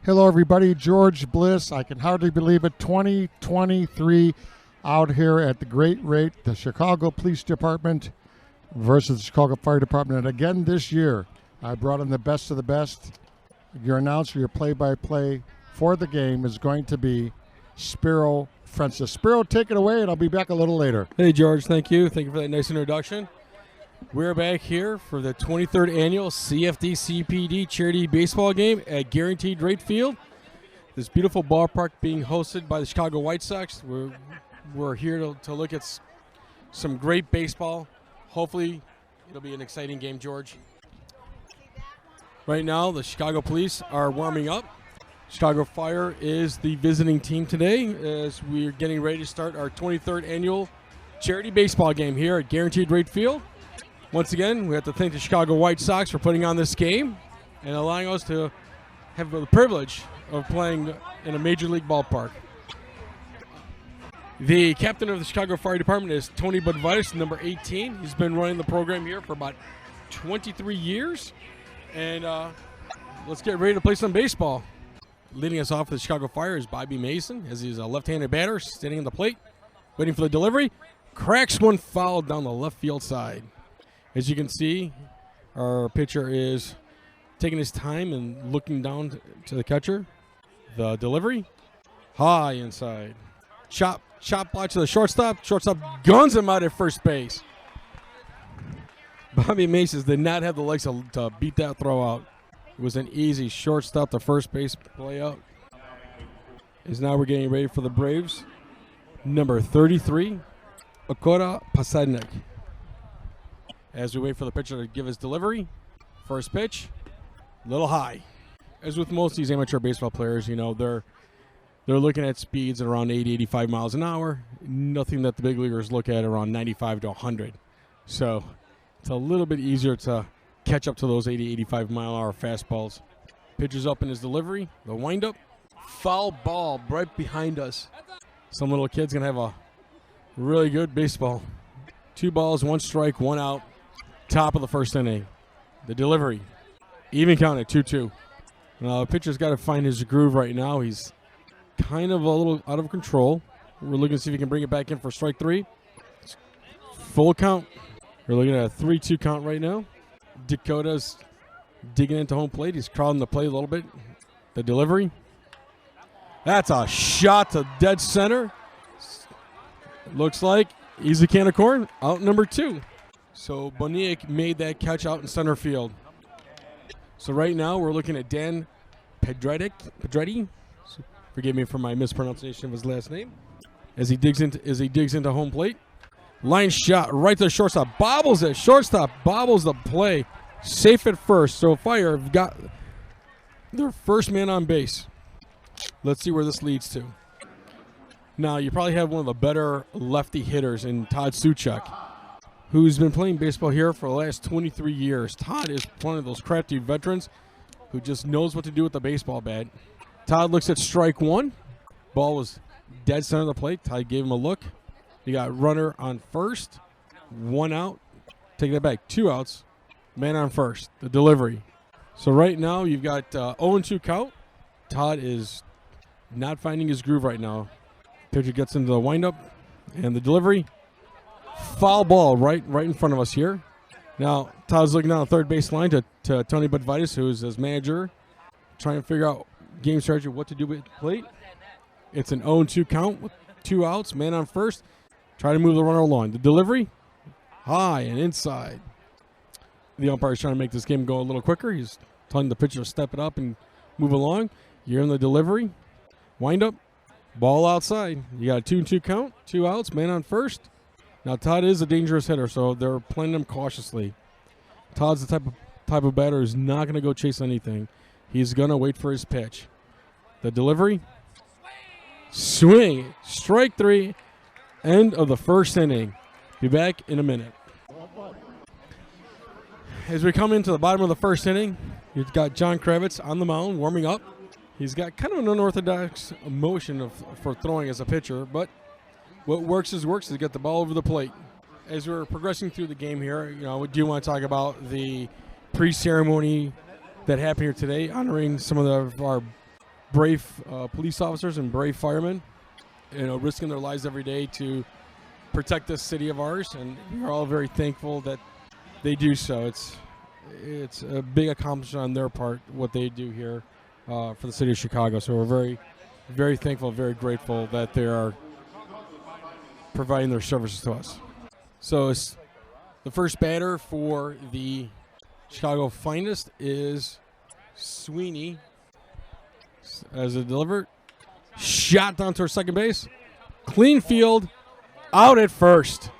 Hello, everybody. George Bliss. I can hardly believe it. 2023 out here at the great rate, the Chicago Police Department versus the Chicago Fire Department. And again this year, I brought in the best of the best. Your announcer, your play-by-play for the game is going to be Spiro Francis. Spiro, take it away, and I'll be back a little later. Hey, George. Thank you. Thank you for that nice introduction. We're back here for the 23rd annual CFD-CPD charity baseball game at Guaranteed Rate Field. This beautiful ballpark being hosted by the Chicago White Sox. We're here to look at some great baseball. Hopefully, it'll be an exciting game, George. Right now, the Chicago Police are warming up. Chicago Fire is the visiting team today as we're getting ready to start our 23rd annual charity baseball game here at Guaranteed Rate Field. Once again, we have to thank the Chicago White Sox for putting on this game and allowing us to have the privilege of playing in a major league ballpark. The captain of the Chicago Fire Department is Tony Budvitis, number 18. He's been running the program here for about 23 years. And let's get ready to play some baseball. Leading us off for the Chicago Fire is Bobby Mason, as he's a left-handed batter, standing on the plate, waiting for the delivery. Cracks one foul down the left field side. As you can see, our pitcher is taking his time and looking down to the catcher. The delivery, high inside. Chop block to the shortstop. Shortstop guns him out at first base. Bobby Mason did not have the legs to beat that throw out. It was an easy shortstop to first base play out. As now we're getting ready for the Braves. Number 33, Okora Pasadnik. As we wait for the pitcher to give his delivery, first pitch, a little high. As with most of these amateur baseball players, you know, they're looking at speeds at around 80, 85 miles an hour. Nothing that the big leaguers look at around 95 to 100. So it's a little bit easier to catch up to those 80, 85 mile an hour fastballs. Pitcher's up in his delivery, the windup, foul ball right behind us. Some little kid's gonna have a really good baseball. 2 balls, 1 strike, 1 out. Top of the first inning. The delivery, even counted, 2-2. Now the pitcher's got to find his groove right now. He's kind of a little out of control. We're looking to see if he can bring it back in for strike 3. Full count. We're looking at a 3-2 count right now. Dakota's digging into home plate. He's crowding the plate a little bit. The delivery. That's a shot to dead center. Looks like easy can of corn. Out number 2. So Boniek made that catch out in center field. So right now we're looking at Dan Pedretti. Forgive me for my mispronunciation of his last name. As he digs into home plate. Line shot right to the shortstop. Bobbles it. Shortstop bobbles the play. Safe at first. So Fire have got their first man on base. Let's see where this leads to. Now you probably have one of the better lefty hitters in Todd Suchek, who's been playing baseball here for the last 23 years. Todd is one of those crafty veterans who just knows what to do with the baseball bat. Todd looks at strike 1. Ball was dead center of the plate. Todd gave him a look. You got runner on first. 1 out. Take that back. 2 outs. Man on first. The delivery. So right now you've got 0-2 count. Todd is not finding his groove right now. Pitcher gets into the windup and the delivery. Foul ball right in front of us here. Now, Todd's looking down the third base line to Tony Budvitis, who's his manager, trying to figure out game strategy, what to do with the plate. It's an 0-2 count with 2 outs, man on first. Try to move the runner along. The delivery, high and inside. The umpire's trying to make this game go a little quicker. He's telling the pitcher to step it up and move along. You're in the delivery. Wind up, ball outside. You got a 2-2 count, 2 outs, man on first. Now, Todd is a dangerous hitter, so they're playing him cautiously. Todd's the type of batter who's not going to go chase anything. He's going to wait for his pitch. The delivery. Swing. Strike 3. End of the first inning. Be back in a minute. As we come into the bottom of the first inning, you've got John Kravitz on the mound warming up. He's got kind of an unorthodox motion for throwing as a pitcher, but what works is to get the ball over the plate. As we're progressing through the game here, you know, do you want to talk about the pre-ceremony that happened here today, honoring some of our brave police officers and brave firemen, risking their lives every day to protect this city of ours, and we're all very thankful that they do so. It's a big accomplishment on their part, what they do here for the city of Chicago. So we're very, very thankful, very grateful that they are providing their services to us. So it's the first batter for the Chicago Finest is Sweeney. As it delivered, shot down to our second base, clean field, out at first.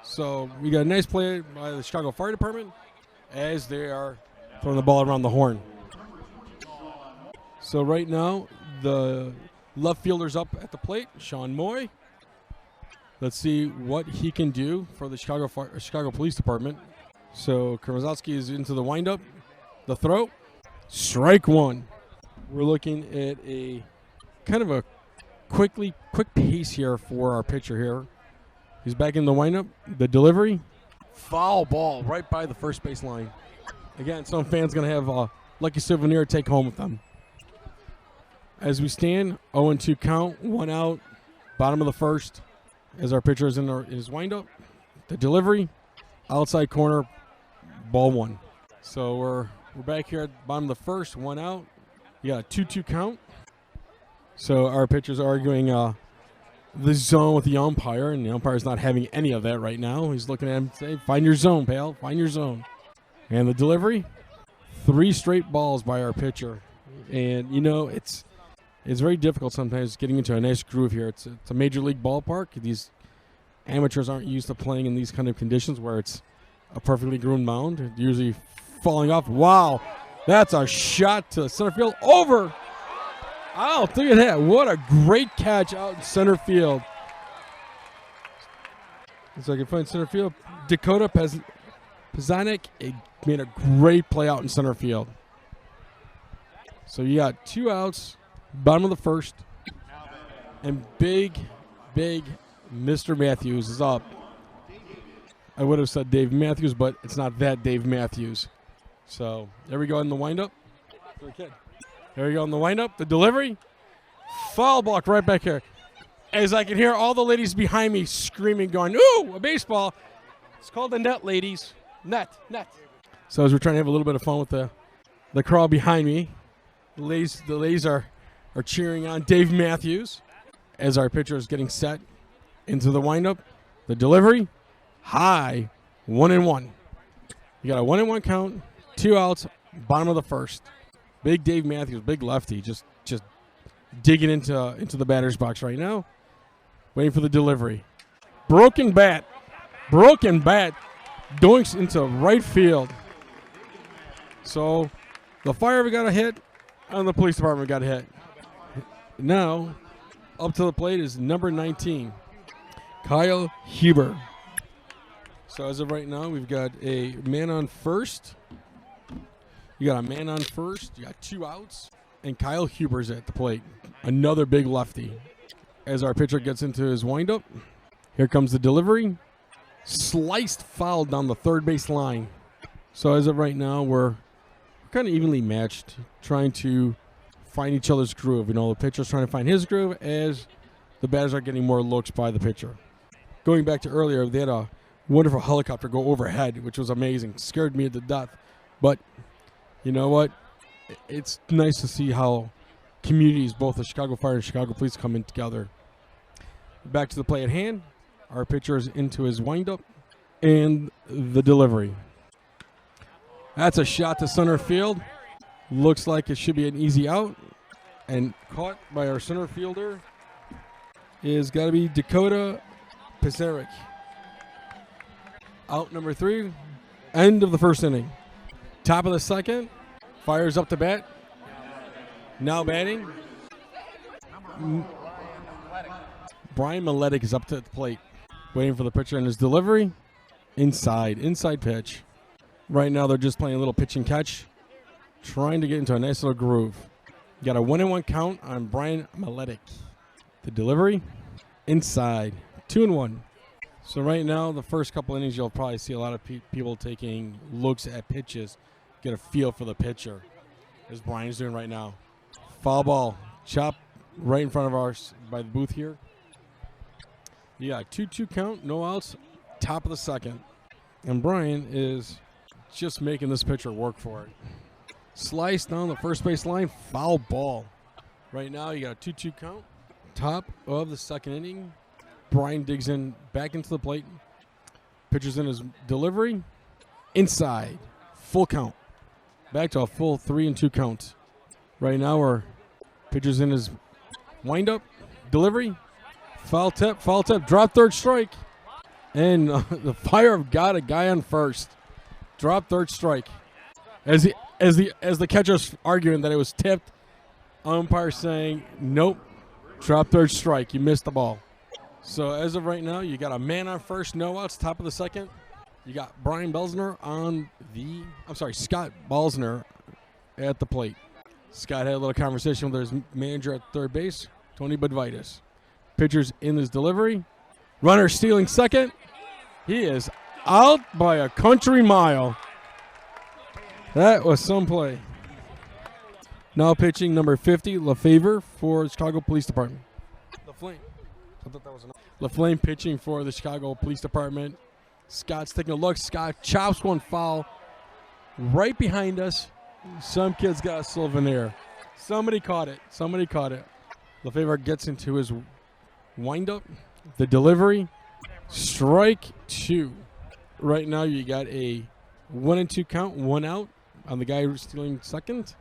So we got a nice play by the Chicago Fire Department as they are throwing the ball around the horn. So right now, the left fielder's up at the plate, Sean Moy. Let's see what he can do for the Chicago Police Department. So Kremazowski is into the windup, the throw, strike one. We're looking at a kind of a quick pace here for our pitcher here. He's back in the windup, the delivery, foul ball right by the first base line. Again, some fans going to have a lucky souvenir to take home with them. As we stand, 0-2 count, 1 out, bottom of the first, as our pitcher is in his windup. The delivery, outside corner, ball 1. So we're back here at bottom of the first, 1 out. You got a 2-2 count. So our pitcher's arguing the zone with the umpire, and the umpire's not having any of that right now. He's looking at him and saying, find your zone, pal, find your zone. And the delivery, 3 straight balls by our pitcher. And, it's very difficult sometimes getting into a nice groove here. It's a major league ballpark. These amateurs aren't used to playing in these kind of conditions where it's a perfectly groomed mound, usually falling off. Wow, that's a shot to center field over. Oh, look at that. What a great catch out in center field. So I can find center field. Dakota Pezanek made a great play out in center field. So you got 2 outs, bottom of the first, and big Mr. Matthews is up. I would have said Dave Matthews, but it's not that Dave Matthews. So there we go in the windup. There we go in the windup. The delivery. Foul block right back here. As I can hear all the ladies behind me screaming, going, ooh, a baseball. It's called the net, ladies. Net. So as we're trying to have a little bit of fun with the crowd behind me, the ladies are cheering on Dave Matthews as our pitcher is getting set into the windup. The delivery. High. 1-1. You got a 1-1 count. 2 outs. Bottom of the first. Big Dave Matthews, big lefty, just digging into the batter's box right now. Waiting for the delivery. Broken bat. Doinks into right field. So the fire got a hit, and the police department got a hit. Now, up to the plate is number 19, Kyle Huber. So as of right now, we've got a man on first. You got a man on first. You got 2 outs. And Kyle Huber's at the plate. Another big lefty. As our pitcher gets into his windup, here comes the delivery. Sliced foul down the third base line. So as of right now, we're kind of evenly matched, trying to find each other's groove. The pitcher's trying to find his groove as the batters are getting more looks by the pitcher. Going back to earlier, they had a wonderful helicopter go overhead, which was amazing. Scared me to death. But you know what? It's nice to see how communities, both the Chicago Fire and Chicago Police, come in together. Back to the play at hand. Our pitcher is into his windup. And the delivery. That's a shot to center field. Looks like it should be an easy out. And caught by our center fielder is got to be Dakota Pezanek. Out number 3. End of the first inning. Top of the second. Fires up to bat. Now batting. Brian Miletic is up to the plate. Waiting for the pitcher and his delivery. Inside pitch. Right now they're just playing a little pitch and catch. Trying to get into a nice little groove. You got a 1-1 count on Brian Miletic. The delivery. Inside. 2-1. So right now, the first couple innings, you'll probably see a lot of people taking looks at pitches, get a feel for the pitcher, as Brian's doing right now. Foul ball Chop right in front of ours by the booth here. You got 2-2 count, no outs, top of the second. And Brian is just making this pitcher work for it. Slice down the first base line, foul ball. Right now you got a 2-2 count, top of the second inning. Brian digs in back into the plate. Pitcher's in his delivery. Inside, full count. Back to a full 3-2 count. Right now our pitcher's in his windup, delivery, foul tip, drop third strike. And the Fire have got a guy on first. Drop third strike. As the catcher's arguing that it was tipped, umpire saying, nope, drop third strike. You missed the ball. So as of right now, you got a man on first, no outs, top of the second. You got Scott Balsner at the plate. Scott had a little conversation with his manager at third base, Tony Budvitis. Pitcher's in his delivery. Runner stealing second. He is out by a country mile. That was some play. Now pitching number 50, LaFavor for the Chicago Police Department. LaFlame. I thought that was enough. LaFlame pitching for the Chicago Police Department. Scott's taking a look. Scott chops one foul right behind us. Some kid's got a souvenir. Somebody caught it. LaFavor gets into his windup. The delivery. Strike two. Right now you got a 1-2 count, 1 out on the guy who's stealing second.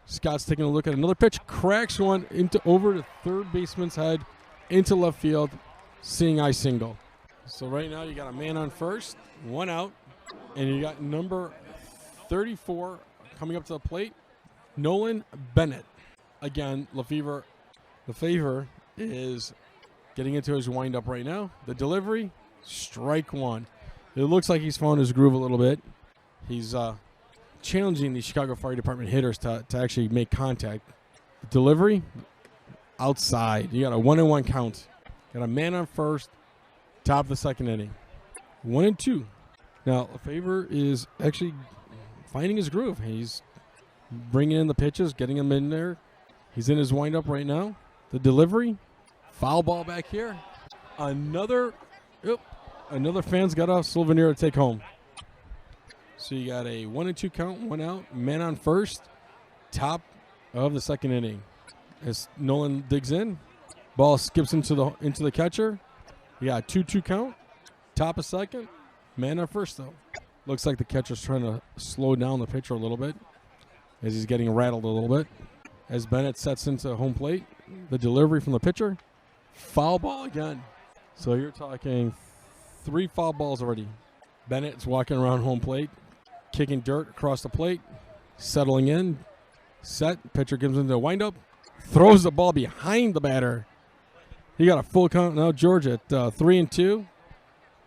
Scott's taking a look at another pitch. Cracks one over the third baseman's head into left field. Seeing eye single. So right now you got a man on first, 1 out, and you got number 34 coming up to the plate, Nolan Bennett. Again, LaFavor is getting into his windup right now. The delivery, strike one. It looks like he's found his groove a little bit. He's challenging the Chicago Fire Department hitters to actually make contact. The delivery, outside. You got a 1-1 count. Got a man on first, top of the second inning. 1-2. Now, LaFavor is actually finding his groove. He's bringing in the pitches, getting them in there. He's in his windup right now. The delivery, foul ball back here. Another fan's got a souvenir to take home. So you got a 1-2 count, 1 out, man on first, top of the second inning. As Nolan digs in, ball skips into the catcher. You got a 2-2 count, top of second, man on first though. Looks like the catcher's trying to slow down the pitcher a little bit as he's getting rattled a little bit. As Bennett sets into home plate, the delivery from the pitcher, foul ball again. So you're talking 3 foul balls already. Bennett's walking around home plate, kicking dirt across the plate, settling in, set. Pitcher gives him the windup, throws the ball behind the batter. He got a full count now. George at 3-2,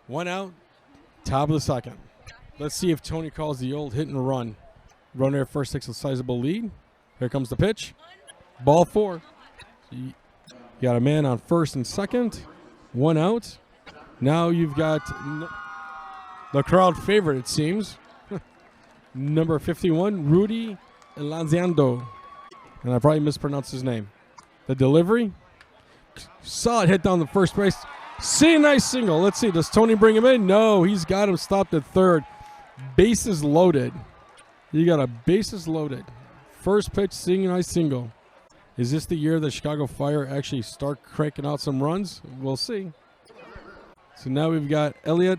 1 out, top of the second. Let's see if Tony calls the old hit and run. Runner at first takes a sizable lead. Here comes the pitch. Ball 4. You got a man on first and second, 1 out. Now you've got the crowd favorite, it seems. Number 51, Rudy Lanziando. And I probably mispronounced his name. The delivery. Solid hit down the first base. See a nice single. Let's see. Does Tony bring him in? No, he's got him stopped at third. Bases loaded. You got a bases loaded. First pitch, seeing a nice single. Is this the year that Chicago Fire actually start cranking out some runs? We'll see. So now we've got Elliot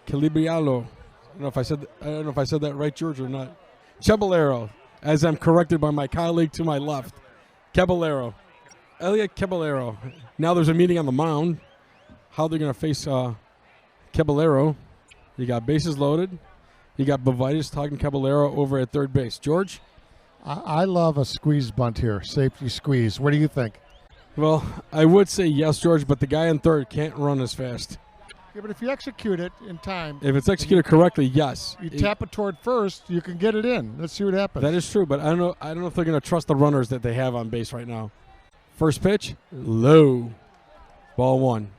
Calibrialo. I don't know if I said that right, George, or not. Caballero, as I'm corrected by my colleague to my left. Caballero. Elliot Caballero. Now there's a meeting on the mound. How they're going to face Caballero. You got bases loaded. You got Bovitis talking Caballero over at third base. George? I love a squeeze bunt here, safety squeeze. What do you think? Well, I would say yes, George, but the guy in third can't run as fast. Yeah, but if you execute it in time. If it's executed correctly, yes. You tap it toward first, you can get it in. Let's see what happens. That is true, but I don't know if they're going to trust the runners that they have on base right now. First pitch, low. Ball 1.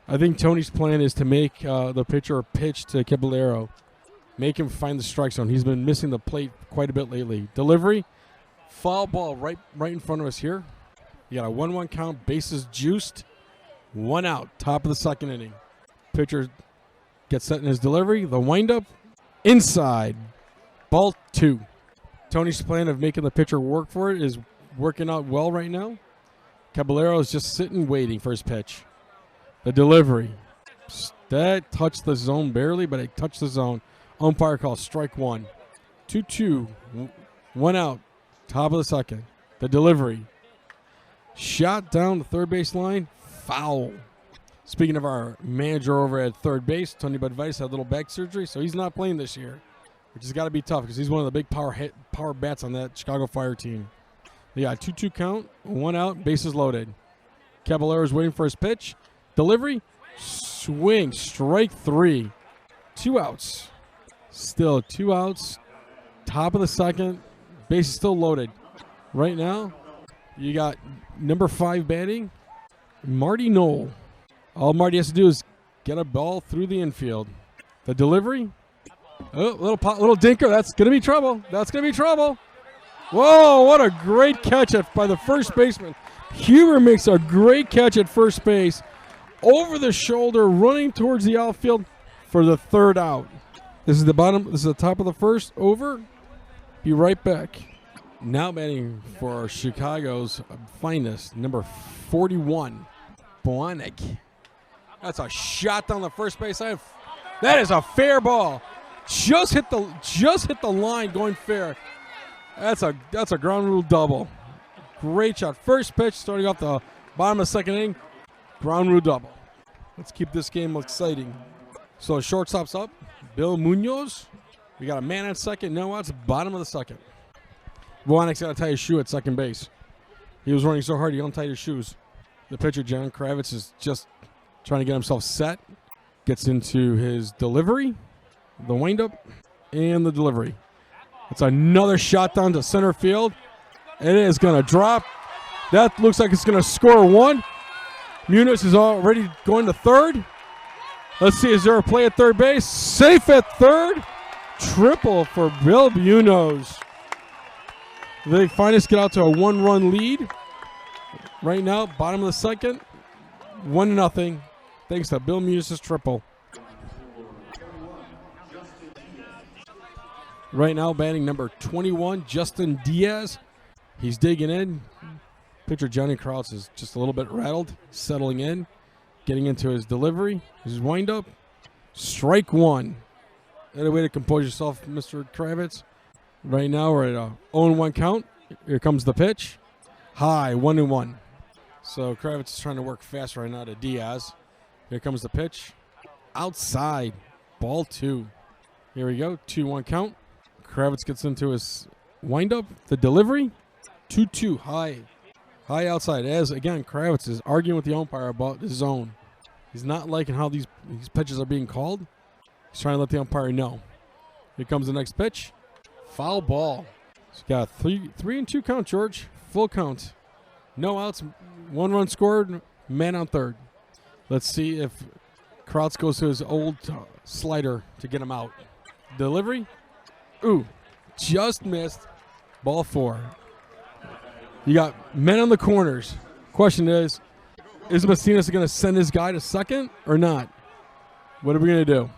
I think Tony's plan is to make the pitcher pitch to Caballero. Make him find the strike zone. He's been missing the plate quite a bit lately. Delivery, foul ball right in front of us here. You got a 1-1 count, bases juiced, 1 out, top of the second inning. Pitcher gets set in his delivery, the windup, inside, ball 2. Tony's plan of making the pitcher work for it is working out well right now. Caballero is just sitting waiting for his pitch. The delivery. That touched the zone barely, but it touched the zone. Umpire calls strike 1. 2-2, 1 out, top of the second. The delivery. Shot down the third base line, foul. Speaking of our manager over at third base, Tony Budvice had a little back surgery, so he's not playing this year, which has got to be tough because he's one of the big power bats on that Chicago Fire team. They got 2-2 count, 1 out, bases loaded. Caballero's waiting for his pitch. Delivery, swing, strike 3. 2 outs. Still 2 outs. Top of the second. Base is still loaded. Right now, you got number 5 batting, Marty Knoll. All Marty has to do is get a ball through the infield. The delivery. Oh, little dinker. That's going to be trouble. That's going to be trouble. Whoa, what a great catch by the first baseman. Huber makes a great catch at first base. Over the shoulder, running towards the outfield for the 3rd out. This is the bottom. This is the top of the first. Over. Be right back. Now batting for Chicago's finest, number 41, Boanek. That's a shot down the first base line. That is a fair ball. Just hit the line going fair. That's a ground rule double. Great shot. First pitch starting off the bottom of the second inning. Ground rule double. Let's keep this game exciting. So shortstop's up. Bill Munoz. We got a man at second. No outs. Bottom of the second. Boanek's got to tie his shoe at second base. He was running so hard he untied his shoes. The pitcher, John Kravitz, is just trying to get himself set. Gets into his delivery, the windup, and the delivery. It's another shot down to center field. It is going to drop. That looks like it's going to score 1. Munoz is already going to third. Let's see, is there a play at third base? Safe at third. Triple for Bill Munoz. The finest get out to a 1-run lead. Right now, bottom of the second, 1-0. Thanks to Bill Munoz's triple. Right now, batting number 21, Justin Diaz. He's digging in. Pitcher Johnny Krause is just a little bit rattled, settling in, getting into his delivery, his windup. Strike 1. Any way to compose yourself, Mr. Kravitz? Right now, we're at a 0-1 count. Here comes the pitch. High, 1-1. So Kravitz is trying to work fast right now to Diaz. Here comes the pitch. Outside, ball 2. Here we go, 2-1 count. Kravitz gets into his windup. The delivery, 2-2, high. High outside. As, again, Kravitz is arguing with the umpire about his zone. He's not liking how these pitches are being called. He's trying to let the umpire know. Here comes the next pitch. Foul ball. So you got a 3-2 count, George. Full count. No outs. 1 run scored. Man on third. Let's see if Krause goes to his old slider to get him out. Delivery. Ooh. Just missed. Ball 4. You got men on the corners. Question is Macinas going to send his guy to second or not? What are we going to do?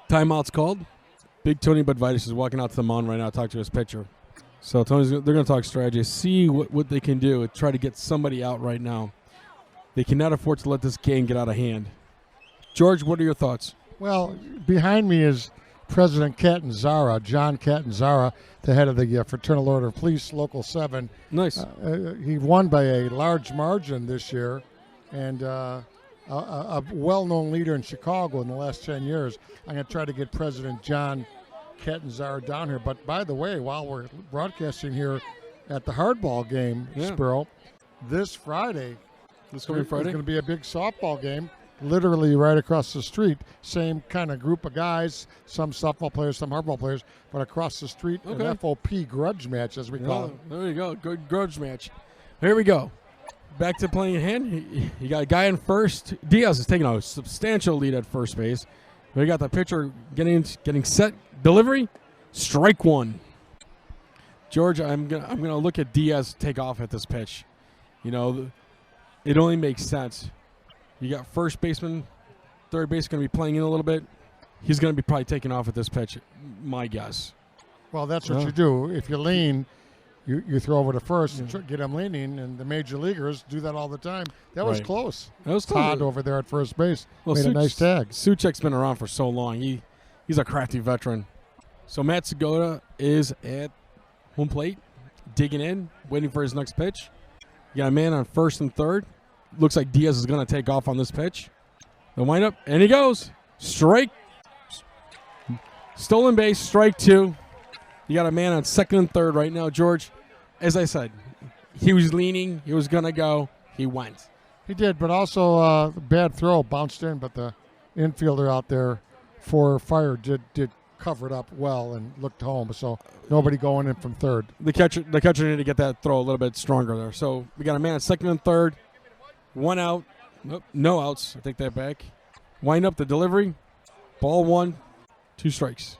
Timeout's called. Big Tony Budvitis is walking out to the mound right now to talk to his pitcher. So they're going to talk strategy, see what they can do, try to get somebody out right now. They cannot afford to let this game get out of hand. George, what are your thoughts? Well, behind me is President Catanzara, John Catanzara, the head of the Fraternal Order of Police, Local 7. Nice. He won by a large margin this year, and a well-known leader in Chicago in the last 10 years. I'm going to try to get President John Catanzara down here. But by the way, while we're broadcasting here at the hardball game, Spiro, this Friday, This coming Friday? It's going to be a big softball game, literally right across the street. Same kind of group of guys, some softball players, some hardball players, but across the street, an FOP grudge match, as we call it. There you go. Good grudge match. Here we go. Back to playing in hand. You got a guy in first. Diaz is taking a substantial lead at first base. We got the pitcher getting set. Delivery. Strike 1. George, I'm gonna look at Diaz take off at this pitch. You know, it only makes sense. You got first baseman, third base going to be playing in a little bit. He's going to be probably taking off at this pitch, my guess. Well, that's what you do. If you lean, you throw over to first and get him leaning, and the major leaguers do that all the time. That was close. That was Todd over there at first base made a Such- nice tag. Suchek's been around for so long. He's a crafty veteran. So Matt Segota is at home plate, digging in, waiting for his next pitch. You got a man on first and third. Looks like Diaz is going to take off on this pitch. The windup, and he goes. Strike. Stolen base, strike 2. You got a man on second and third right now, George. As I said, he was leaning. He was going to go. He went. He did, but also bad throw, bounced in, but the infielder out there for Fire did cover it up well and looked home, so nobody going in from third. The catcher needed to get that throw a little bit stronger there. So we got a man at second and third. 1 out. Nope, no outs. I take that back. Wind up the delivery. Ball 1. 2 strikes.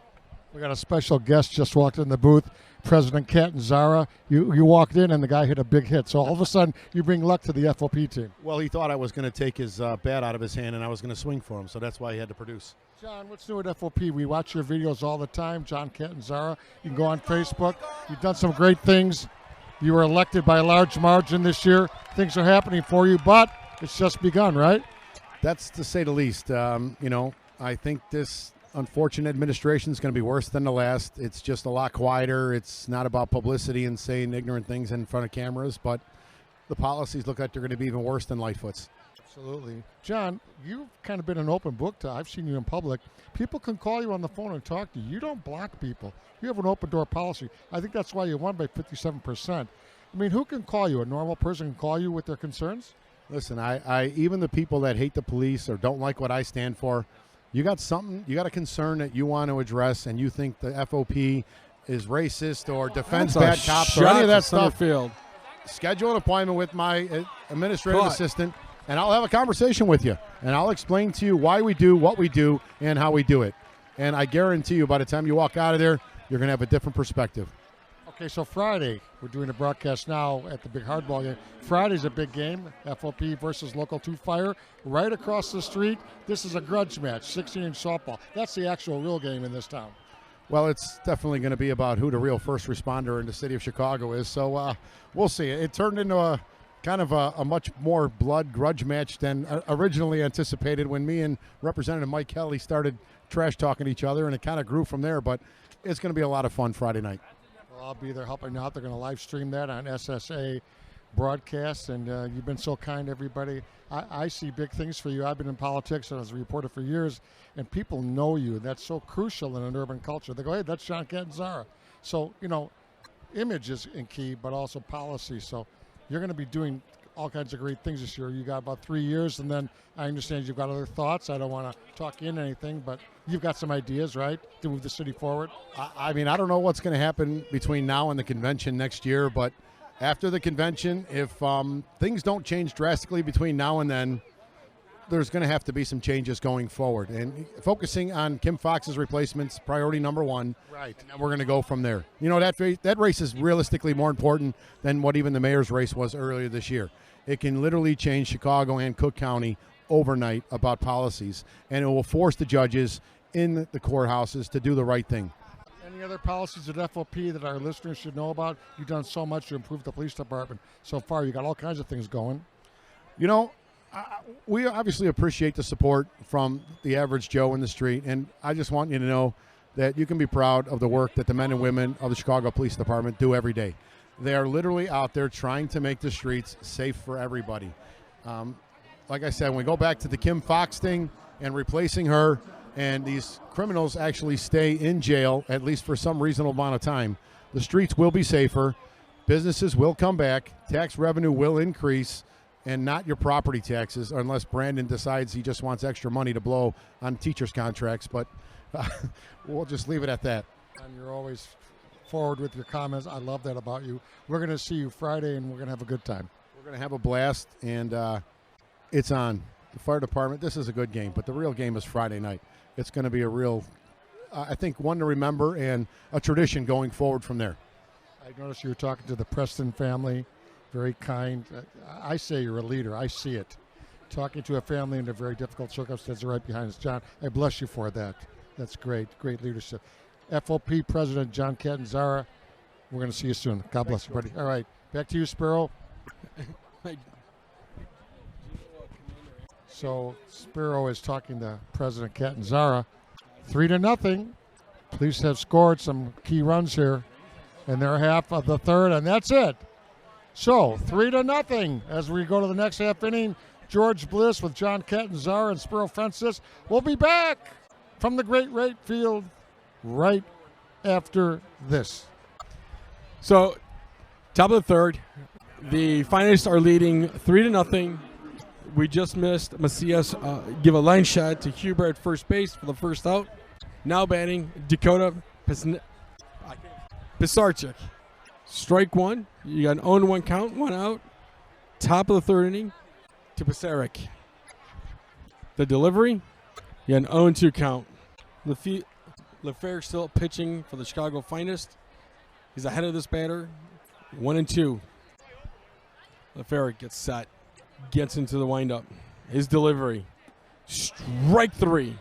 We got a special guest just walked in the booth, President Catanzara. You walked in and the guy hit a big hit. So all of a sudden you bring luck to the FOP team. Well, he thought I was going to take his bat out of his hand and I was going to swing for him, so that's why he had to produce. John, what's new at FOP? We watch your videos all the time. John Catanzara. You can go on Facebook. You've done some great things. You were elected by a large margin this year. Things are happening for you, but it's just begun, right? That's to say the least. I think this unfortunate administration is going to be worse than the last. It's just a lot quieter. It's not about publicity and saying ignorant things in front of cameras, but the policies look like they're going to be even worse than Lightfoot's. Absolutely. John, you've kind of been an open book to, I've seen you in public. People can call you on the phone and talk to you. You don't block people. You have an open door policy. I think that's why you won by 57%. I mean, who can call you? A normal person can call you with their concerns? Listen, I even the people that hate the police or don't like what I stand for, you got a concern that you want to address and you think the FOP is racist or defends bad cops or any of that stuff, field. Schedule an appointment with my administrative assistant, and I'll have a conversation with you, and I'll explain to you why we do what we do and how we do it. And I guarantee you, by the time you walk out of there, you're going to have a different perspective. Okay, so Friday, we're doing a broadcast now at the big hardball game. Friday's a big game, FOP versus Local 2 Fire. Right across the street, this is a grudge match, 16-inch softball. That's the actual real game in this town. Well, it's definitely going to be about who the real first responder in the city of Chicago is. So we'll see. It turned into a kind of a much more blood grudge match than originally anticipated when me and Representative Mike Kelly started trash talking each other, and it kind of grew from there. But it's going to be a lot of fun Friday night. Well, I'll be there helping out. They're going to live stream that on SSA broadcast, and you've been so kind, everybody. I see big things for you. I've been in politics and as a reporter for years, and people know you, and that's so crucial in an urban culture. They go, hey, that's John Catanzara. So, image is in key, but also policy. So you're going to be doing all kinds of great things this year. You got about 3 years, and then I understand you've got other thoughts. I don't want to talk in anything, but you've got some ideas, right, to move the city forward? I mean, I don't know what's going to happen between now and the convention next year, but after the convention, if things don't change drastically between now and then, there's going to have to be some changes going forward. And focusing on Kim Foxx's replacements, priority number one. Right. And we're going to go from there. That race is realistically more important than what even the mayor's race was earlier this year. It can literally change Chicago and Cook County overnight about policies, and it will force the judges in the courthouses to do the right thing. Any other policies at FOP that our listeners should know about? You've done so much to improve the police department so far. You got all kinds of things going. We obviously appreciate the support from the average Joe in the street, and I just want you to know that you can be proud of the work that the men and women of the Chicago Police Department do every day. They are literally out there trying to make the streets safe for everybody. Like I said, when we go back to the Kim Foxx thing and replacing her, and these criminals actually stay in jail, at least for some reasonable amount of time, the streets will be safer, businesses will come back, tax revenue will increase, and not your property taxes, unless Brandon decides he just wants extra money to blow on teachers' contracts. But we'll just leave it at that. And you're always forward with your comments. I love that about you. We're going to see you Friday, and we're going to have a good time. We're going to have a blast, and it's on. The fire department, this is a good game, but the real game is Friday night. It's going to be a real, I think, one to remember and a tradition going forward from there. I noticed you were talking to the Preston family very kind. I say you're a leader. I see it. Talking to a family in a very difficult circumstance right behind us. John, I bless you for that. That's great. Great leadership. FOP President John Catanzara, we're going to see you soon. God bless you, buddy. All right. Back to you, Spiro. So Spiro is talking to President Catanzara. 3-0. Police have scored some key runs here in their half of the third, and that's it. So 3-0 as we go to the next half inning. George Bliss with John Catanzara and Spiro Francis. We'll be back from the Great Rate Field right after this. So, top of the third, the finalists are leading 3-0. We just missed Macias give a line shot to Huber at first base for the first out. Now batting Dakota Pisarchik. Strike one. You got an 0-1 count, 1 out. Top of the third inning to Pisarchik. The delivery, you got an 0-2 count. LeFevre still pitching for the Chicago Finest. He's ahead of this batter, 1-2. LeFevre gets set, gets into the windup. His delivery, strike 3.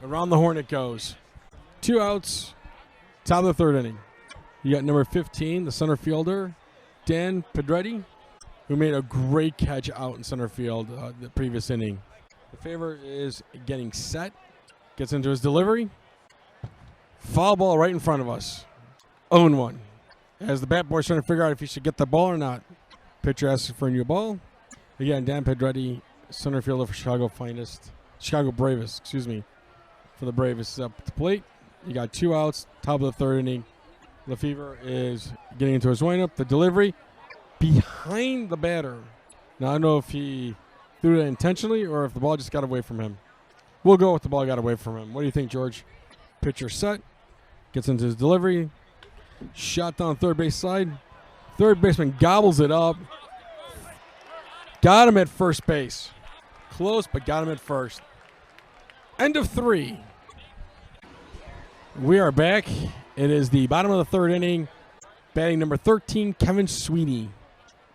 Around the horn it goes. 2 outs, top of the third inning. You got number 15, the center fielder, Dan Pedretti, who made a great catch out in center field the previous inning. LeFevre is getting set, gets into his delivery. Foul ball right in front of us. 0-1. As the bat boy's trying to figure out if he should get the ball or not. Pitcher asks for a new ball. Again, Dan Pedretti, center fielder for Chicago Bravest, for the Bravest, is up at the plate. You got 2 outs, top of the third inning. LeFevre is getting into his windup. The delivery behind the batter. Now, I don't know if he threw it intentionally or if the ball just got away from him. We'll go with the ball got away from him. What do you think, George? Pitcher set, gets into his delivery. Shot down third base side. Third baseman gobbles it up. Got him at first base. Close, but got him at first. End of 3. We are back. It is the bottom of the third inning. Batting number 13, Kevin Sweeney.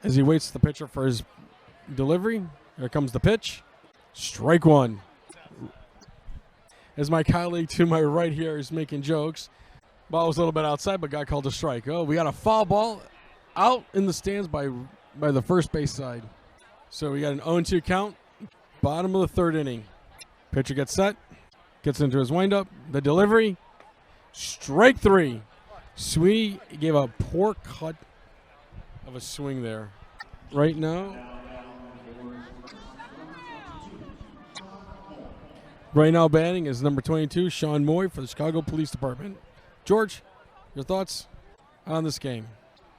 As he waits the pitcher for his delivery. Here comes the pitch. Strike 1. As my colleague to my right here is making jokes. Ball was a little bit outside, but got called a strike. Oh, we got a foul ball out in the stands by the first base side. So we got an 0-2 count. Bottom of the third inning. Pitcher gets set. Gets into his windup. The delivery. Strike 3. Sweeney gave a poor cut of a swing there. Right now batting is number 22, Sean Moy for the Chicago Police Department. George, your thoughts on this game?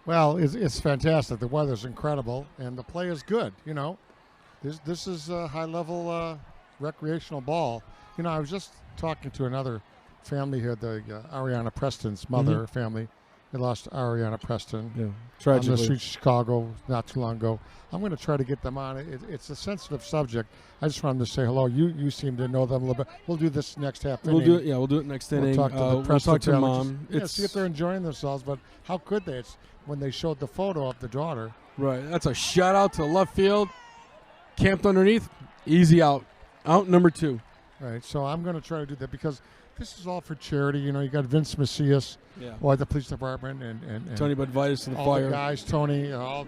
Well, it's fantastic. The weather's incredible, and the play is good. You know, this is a high-level recreational ball. You know, I was just talking to another family here, the Ariana Preston's mother family. They lost Ariana Preston tragically on the streets of Chicago not too long ago. I'm going to try to get them on. It's a sensitive subject. I just wanted to say hello. You seem to know them a little bit. We'll do this next half inning. We'll do it next inning. We'll talk to the Preston talk to family. Mom. See if they're enjoying themselves. But how could they? It's when they showed the photo of the daughter. Right. That's a shout out to the left field. Camped underneath. Easy out. Out number 2. Right. So I'm going to try to do that because this is all for charity. You know, you got Vince Macias, the police department, and Tony Budvitis to the all fire. the guys, Tony, all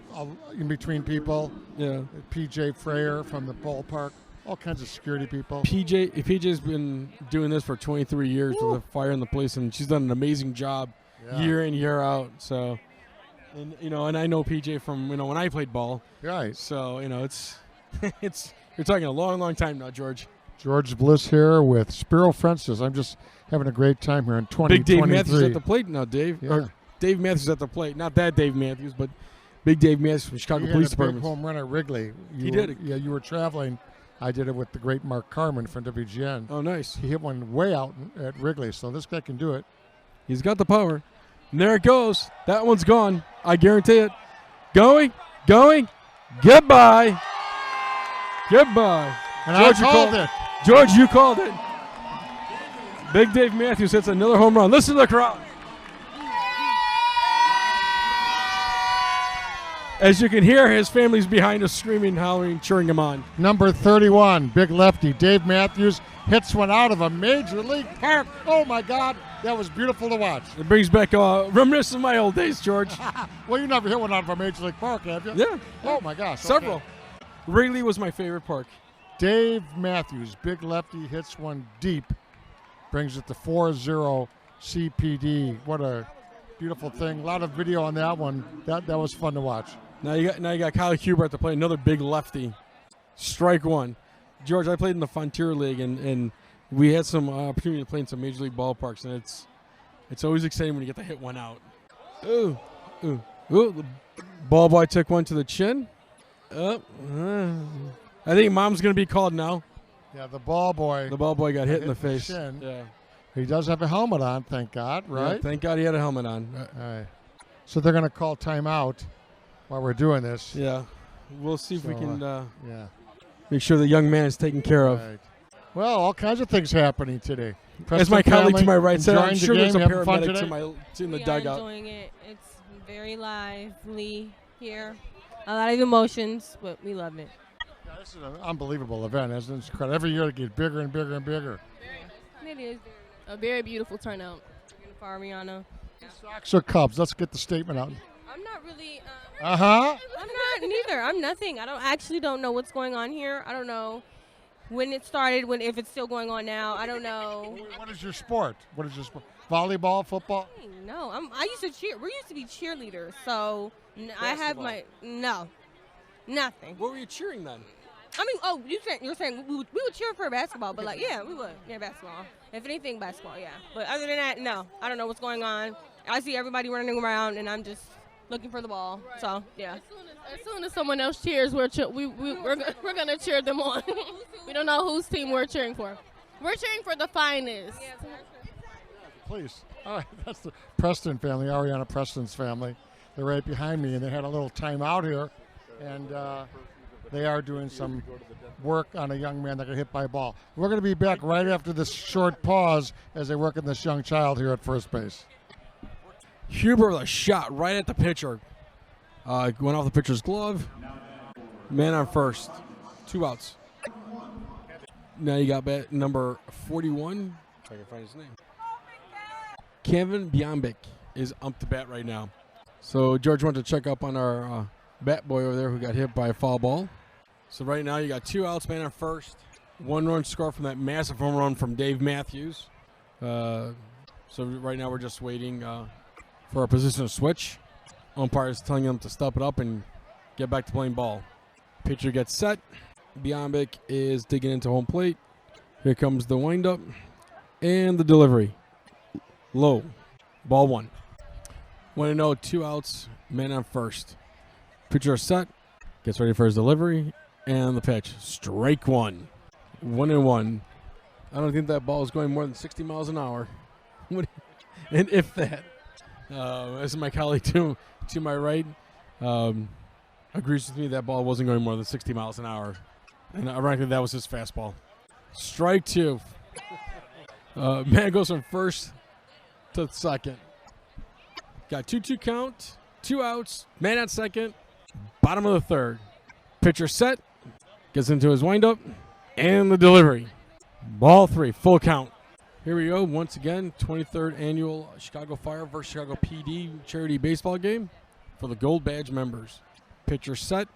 in between people. Yeah. PJ Freyer from the ballpark, all kinds of security people. PJ's been doing this for 23 years with the fire and the police, and she's done an amazing job year in, year out. So, and I know PJ from when I played ball. Right. So it's you're talking a long, long time now, George. George Bliss here with Spiro Francis. I'm just having a great time here in 2023. Big Dave Matthews at the plate now, Dave. Yeah. Or Dave Matthews at the plate. Not that Dave Matthews, but Big Dave Matthews from Chicago Police Department. He had a big home run at Wrigley. He did it. Yeah, you were traveling. I did it with the great Mark Carmen from WGN. Oh, nice. He hit one way out at Wrigley, so this guy can do it. He's got the power. And there it goes. That one's gone. I guarantee it. Going. Goodbye. And George, I called it. George, you called it. Big Dave Matthews hits another home run. Listen to the crowd. As you can hear, his family's behind us screaming, hollering, cheering him on. Number 31, big lefty, Dave Matthews, hits one out of a major league park. Oh, my God. That was beautiful to watch. It brings back reminiscence of my old days, George. Well, you never hit one out of a major league park, have you? Yeah. Oh, my gosh. Several. Okay. Wrigley was my favorite park. Dave Matthews, big lefty, hits one deep, brings it to 4-0 CPD. What a beautiful thing. A lot of video on that one. That was fun to watch. Now you got Kyle Hubert to play another big lefty. Strike one. George, I played in the Frontier League, and we had some opportunity to play in some major league ballparks, and it's always exciting when you get to hit one out. Ooh. The ball boy took one to the chin. I think Mom's going to be called now. Yeah, the ball boy. The ball boy got hit in the face. Chin. Yeah. He does have a helmet on, thank God, right? Yeah, thank God he had a helmet on. All right. So they're going to call timeout while we're doing this. Yeah. We'll see if we can yeah. make sure the young man is taken care of. Right. Well, all kinds of things happening today. As my colleague to my right said, I'm sure there's a having fun paramedic today? in the We are dugout. enjoying it. It's very lively here. A lot of emotions, but we love it. Yeah, this is an unbelievable event, isn't it? It's incredible. Every year it gets bigger and bigger and bigger. It is A very beautiful turnout. for Ariana. Sox or Cubs? Let's get the statement out. I'm not really. Uh-huh. I'm not neither. I'm nothing. I actually don't know what's going on here. I don't know when it started. If it's still going on now. I don't know. What is your sport? What is your sport? Volleyball, football? No, I used to cheer. We used to be cheerleaders, so I have my nothing. What were you cheering then? I mean, you're saying we would cheer for basketball, but we would. Yeah, basketball. If anything, basketball, yeah. But other than that, no. I don't know what's going on. I see everybody running around, and I'm just looking for the ball. Right. So, yeah. As soon as someone else cheers, we're gonna cheer them on. We don't know whose team we're cheering for. We're cheering for the finest. Please. All right, that's the Preston family, Ariana Preston's family. They're right behind me, and they had a little timeout here, and they are doing some work on a young man that got hit by a ball. We're going to be back right after this short pause as they work on this young child here at first base. Huber with a shot right at the pitcher. Going off the pitcher's glove. Man on first. 2 outs. Now you got bat number 41. If I can find his name. Kevin Bjombick is up to bat right now. So George went to check up on our bat boy over there who got hit by a foul ball. So right now you got 2 outs, man on first. 1 run score from that massive home run from Dave Matthews. So right now we're just waiting for a position switch. Umpire is telling him to step it up and get back to playing ball. Pitcher gets set. Bjombick is digging into home plate. Here comes the windup and the delivery. Low. Ball 1. 1-0, 2 outs, man on first. Pitcher set. Gets ready for his delivery. And the pitch. Strike 1. 1-1. I don't think that ball is going more than 60 miles an hour. And if that. As my colleague to my right agrees with me, that ball wasn't going more than 60 miles an hour. And ironically, that was his fastball. Strike 2. Man goes from first to second. Got 2-2 count, 2 outs, man at second, bottom of the third. Pitcher set, gets into his windup, and the delivery. Ball 3, full count. Here we go, once again, 23rd annual Chicago Fire versus Chicago PD charity baseball game for the Gold Badge members. Pitcher set,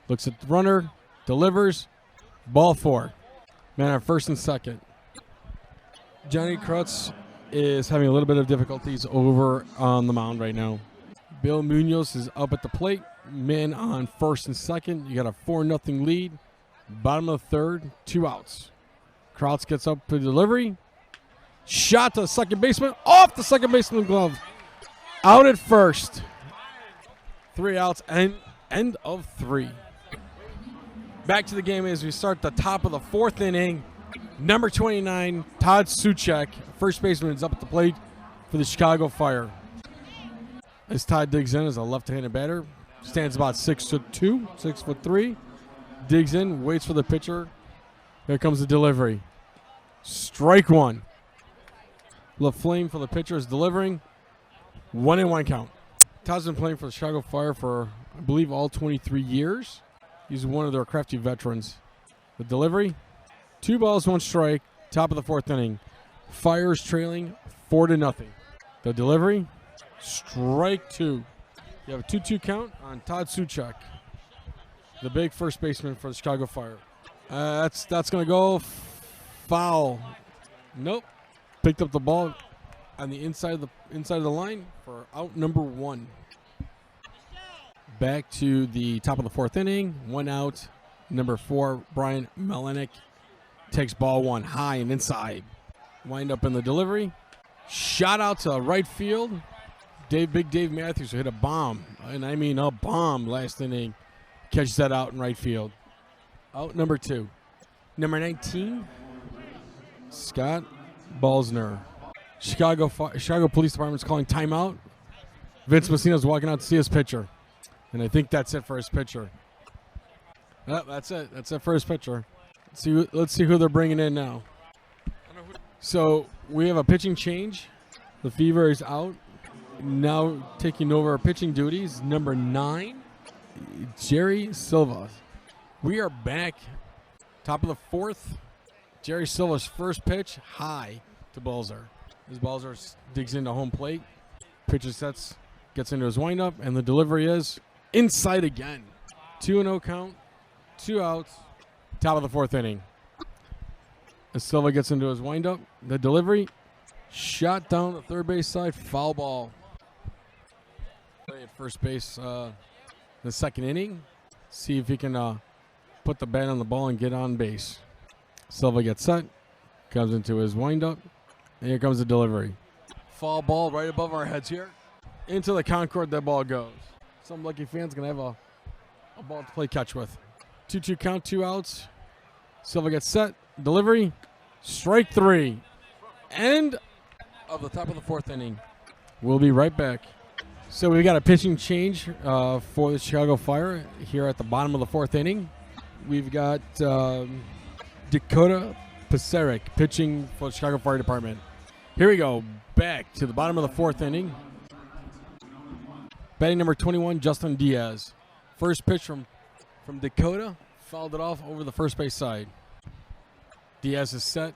looks at the runner, delivers, ball 4. Man on first and second. Johnny Krutz is having a little bit of difficulties over on the mound right now. Bill Munoz is up at the plate. Man on first and second. You got a 4-0 lead. Bottom of the third, 2 outs. Krutz gets up for delivery. Shot to the second baseman. Off the second baseman glove. Out at first. 3 outs and end of 3. Back to the game as we start the top of the 4th inning. Number 29, Todd Suchek, first baseman, is up at the plate for the Chicago Fire. As Todd digs in as a left-handed batter, stands about 6'2", 6'3". Digs in, waits for the pitcher. Here comes the delivery. Strike 1. LaFlame for the pitcher is delivering. 1-1 count. Todd's been playing for the Chicago Fire for, I believe, all 23 years. He's one of their crafty veterans. The delivery, 2 balls, 1 strike, top of the 4th inning. Fire's trailing 4-0. The delivery, strike 2. You have a 2-2 count on Todd Suchak, the big first baseman for the Chicago Fire. That's going to go foul. Nope. Picked up the ball on the inside of the line for out number 1. Back to the top of the 4th inning. 1 out. Number 4, Brian Melenik takes ball 1 high and inside. Wind up in the delivery. Shot out to right field. Big Dave Matthews hit a bomb, and I mean a bomb last inning. Catches that out in right field. Out number 2. Number 19, Scott Balsner. Chicago Police Department's calling timeout. Vince Messina's walking out to see his pitcher. And I think that's it for his pitcher. That's it. That's it for his pitcher. Let's see who they're bringing in now. So we have a pitching change. The Fever is out. Now taking over pitching duties, number 9, Jerry Silva. We are back. Top of the 4th. Jerry Silva's first pitch, high to Balzer. As Balzer digs into home plate. Pitcher sets, gets into his windup, and the delivery is inside again. 2-0 count, 2 outs, top of the 4th inning. As Silva gets into his windup, the delivery, shot down the third base side, foul ball. At first base the 2nd inning. See if he can put the bat on the ball and get on base. Silva gets set, comes into his windup, and here comes the delivery. Foul ball right above our heads here. Into the Concord that ball goes. Some lucky fan's going to have a ball to play catch with. 2-2 count, 2 outs. Silva gets set, delivery, strike 3. End of the top of the 4th inning. We'll be right back. So we got a pitching change for the Chicago Fire here at the bottom of the 4th inning. We've got Dakota Paseric pitching for the Chicago Fire Department. Here we go, back to the bottom of the 4th inning. Batting number 21, Justin Diaz. First pitch from Dakota, fouled it off over the first base side. Diaz is set.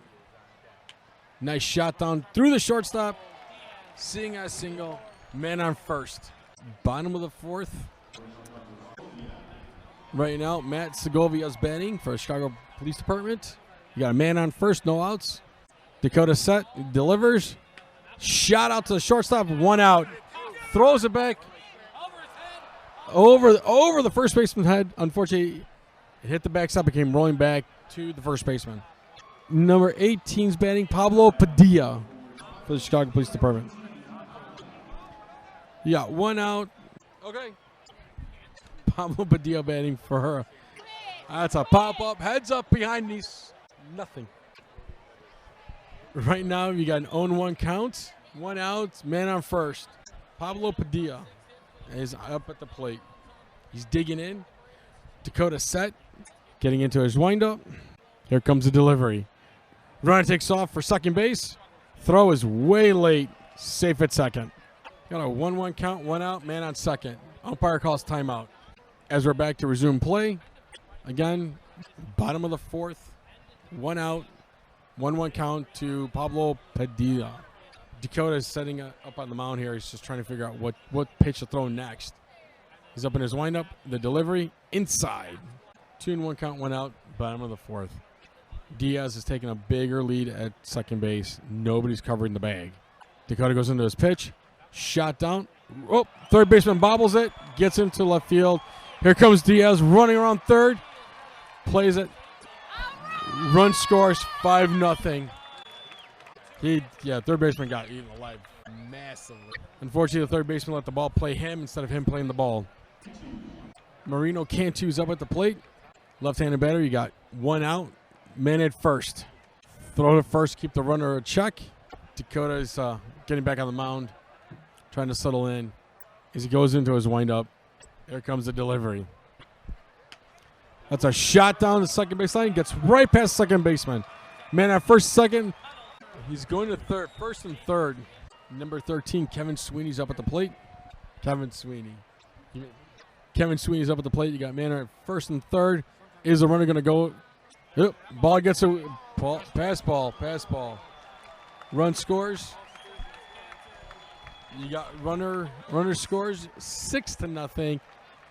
Nice shot down through the shortstop. Seeing a single. Man on first. Bottom of the 4th. Right now, Matt Segovia's batting for Chicago Police Department. You got a man on first, no outs. Dakota set, delivers. Shot out to the shortstop, 1 out. Throws it back over the first baseman's head. Unfortunately, it hit the backstop. It came rolling back to the first baseman. Number 18's batting, Pablo Padilla for the Chicago Police Department. You got 1 out. Okay. Pablo Padilla batting for her. That's a pop-up. Heads up behind these. Nothing. Right now, you got an 0-1 count. 1 out. Man on first. Pablo Padilla is up at the plate. He's digging in. Dakota set. Getting into his windup. Here comes the delivery. Runner takes off for second base. Throw is way late. Safe at second. Got a 1-1 count, 1 out, man on second. Umpire calls timeout. As we're back to resume play, again, bottom of the 4th, 1 out, 1-1 count to Pablo Padilla. Dakota is setting up on the mound here. He's just trying to figure out what pitch to throw next. He's up in his windup. The delivery, inside. 2-1 count, 1 out, bottom of the 4th. Diaz is taking a bigger lead at second base. Nobody's covering the bag. Dakota goes into his pitch. Shot down. Oh, third baseman bobbles it. Gets into left field. Here comes Diaz running around third. Plays it. Run scores 5-0. Third baseman got eaten alive massively. Unfortunately, the third baseman let the ball play him instead of him playing the ball. Marino Cantu's up at the plate. Left-handed batter, you got 1 out. Man at first. Throw to first, keep the runner a check. Dakota is getting back on the mound, trying to settle in. As he goes into his windup, here comes the delivery. That's a shot down the second base line. Gets right past second baseman. Man at first, second. He's going to third, first and third. Number 13, Kevin Sweeney's up at the plate. Kevin Sweeney. Kevin Sweeney's up at the plate. You got man at first and third. Is the runner going to go? Yep. Ball gets a ball. Pass ball. Run scores. You got runner scores 6-0.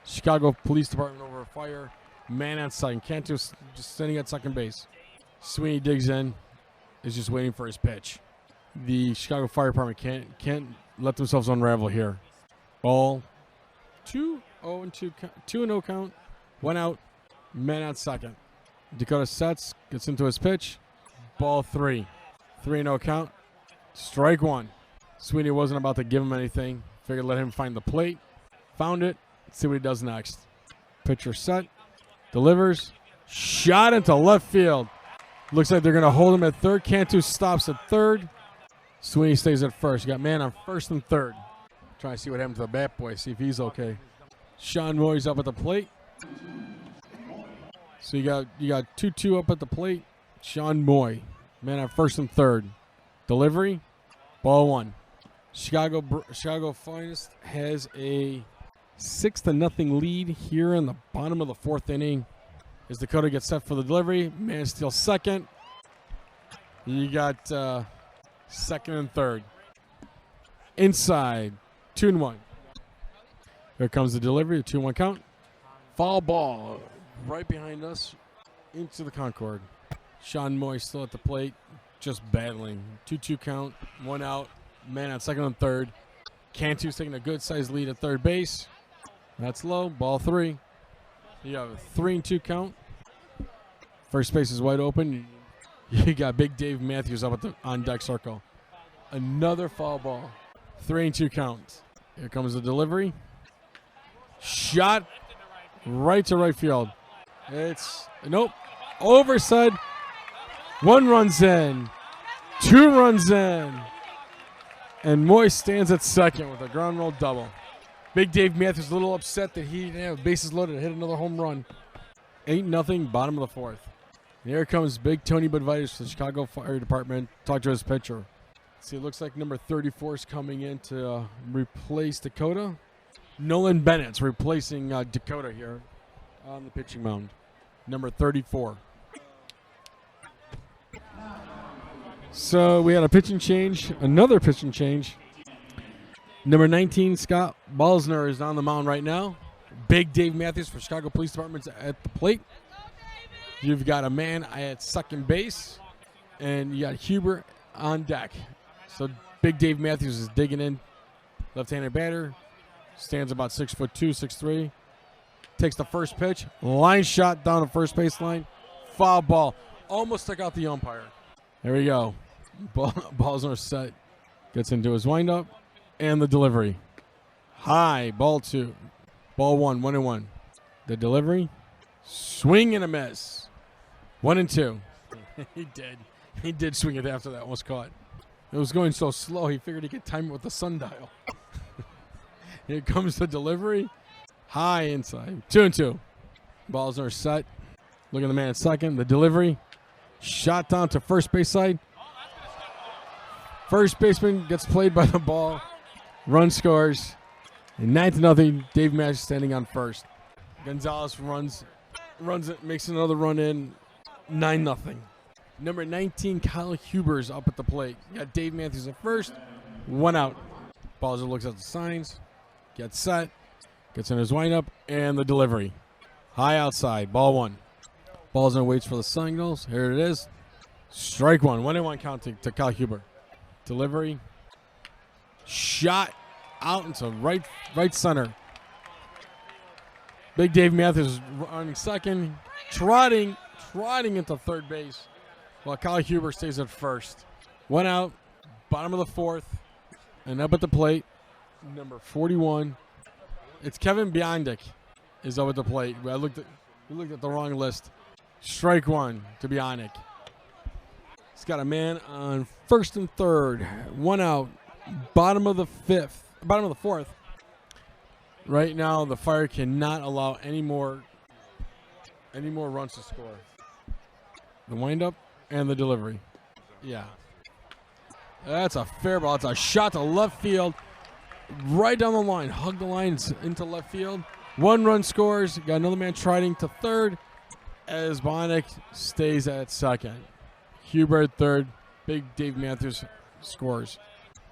Chicago Police Department over fire. Man on second. Cantu just sitting at second base. Sweeney digs in. Is just waiting for his pitch. The Chicago Fire Department can't let themselves unravel here. Ball 2-0 count. 1 out. Man on second. Dakota sets, gets into his pitch. Ball 3. 3-0 count. Strike 1. Sweeney wasn't about to give him anything. Figured let him find the plate. Found it. Let's see what he does next. Pitcher set. Delivers. Shot into left field. Looks like they're going to hold him at third. Cantu stops at third. Sweeney stays at first. You got man on first and third. Trying to see what happened to the bat boy. See if he's okay. Sean Moy's up at the plate. So you got 2-2 up at the plate. Sean Moy. Man on first and third. Delivery. Ball 1. Chicago Finest has a 6-0 lead here in the bottom of the 4th inning. As Dakota gets set for the delivery. Man steals second. You got second and third. Inside. 2-1. Here comes the delivery. 2-1 count. Foul ball right behind us into the Concord. Sean Moy still at the plate. Just battling. 2-2 count. 1 out. Man on second and third. Cantu's taking a good sized lead at third base. That's low. Ball 3. You have a 3-2 count. First base is wide open. You got Big Dave Matthews up at the on deck circle. Another foul ball. 3-2 count. Here comes the delivery. Shot right to right field. It's nope. Overside. 1 runs in. 2 runs in. And Moy stands at second with a ground roll double. Big Dave Matthews a little upset that he didn't have bases loaded to hit another home run. 8-0, bottom of the 4th. And here comes Big Tony Budvitis for the Chicago Fire Department. Talk to his pitcher. See, it looks like number 34 is coming in to replace Dakota. Nolan Bennett's replacing Dakota here on the pitching mound. Number 34. So we had a pitching change, another pitching change. Number 19, Scott Balsner is on the mound right now. Big Dave Matthews for Chicago Police Department at the plate. You've got a man at second base, and you got Huber on deck. So Big Dave Matthews is digging in. Left-handed batter. Stands about 6'2", 6'3". Takes the first pitch. Line shot down the first baseline. Foul ball. Almost took out the umpire. There we go. Balsner set. Gets into his windup. And the delivery. High. Ball 2. Ball 1. 1-1. The delivery. Swing and a miss. 1-2. He did swing it after that was caught. It was going so slow, he figured he could time it with the sundial. Here comes the delivery. High inside. 2-2. Balsner set. Look at the man at second. The delivery. Shot down to first base side. First baseman gets played by the ball. Run scores. And 9-0. Dave Matthews standing on first. Gonzalez runs it, makes another run in. 9-0. Number 19, Kyle Huber's up at the plate. You got Dave Matthews at first. 1 out. Balsner looks at the signs. Gets set. Gets in his windup. And the delivery. High outside. Ball 1. Balsner waits for the signals. Here it is. Strike 1. 1-1 count to Kyle Huber. Delivery. Shot out into right center. Big Dave Matthews running second. Trotting into third base. While Kyle Huber stays at first. 1 out. Bottom of the 4th. And up at the plate. Number 41. It's Kevin Biondic is up at the plate. We looked at the wrong list. Strike 1 to Biondic. He's got a man on first and third. 1 out. Bottom of the 4th. Right now, the Fire cannot allow any more runs to score. The windup and the delivery. Yeah. That's a fair ball. It's a shot to left field. right down the line. Hug the lines into left field. 1 run scores. Got another man trotting to third as Bonick stays at second. Hubert third. Big Dave Matthews scores.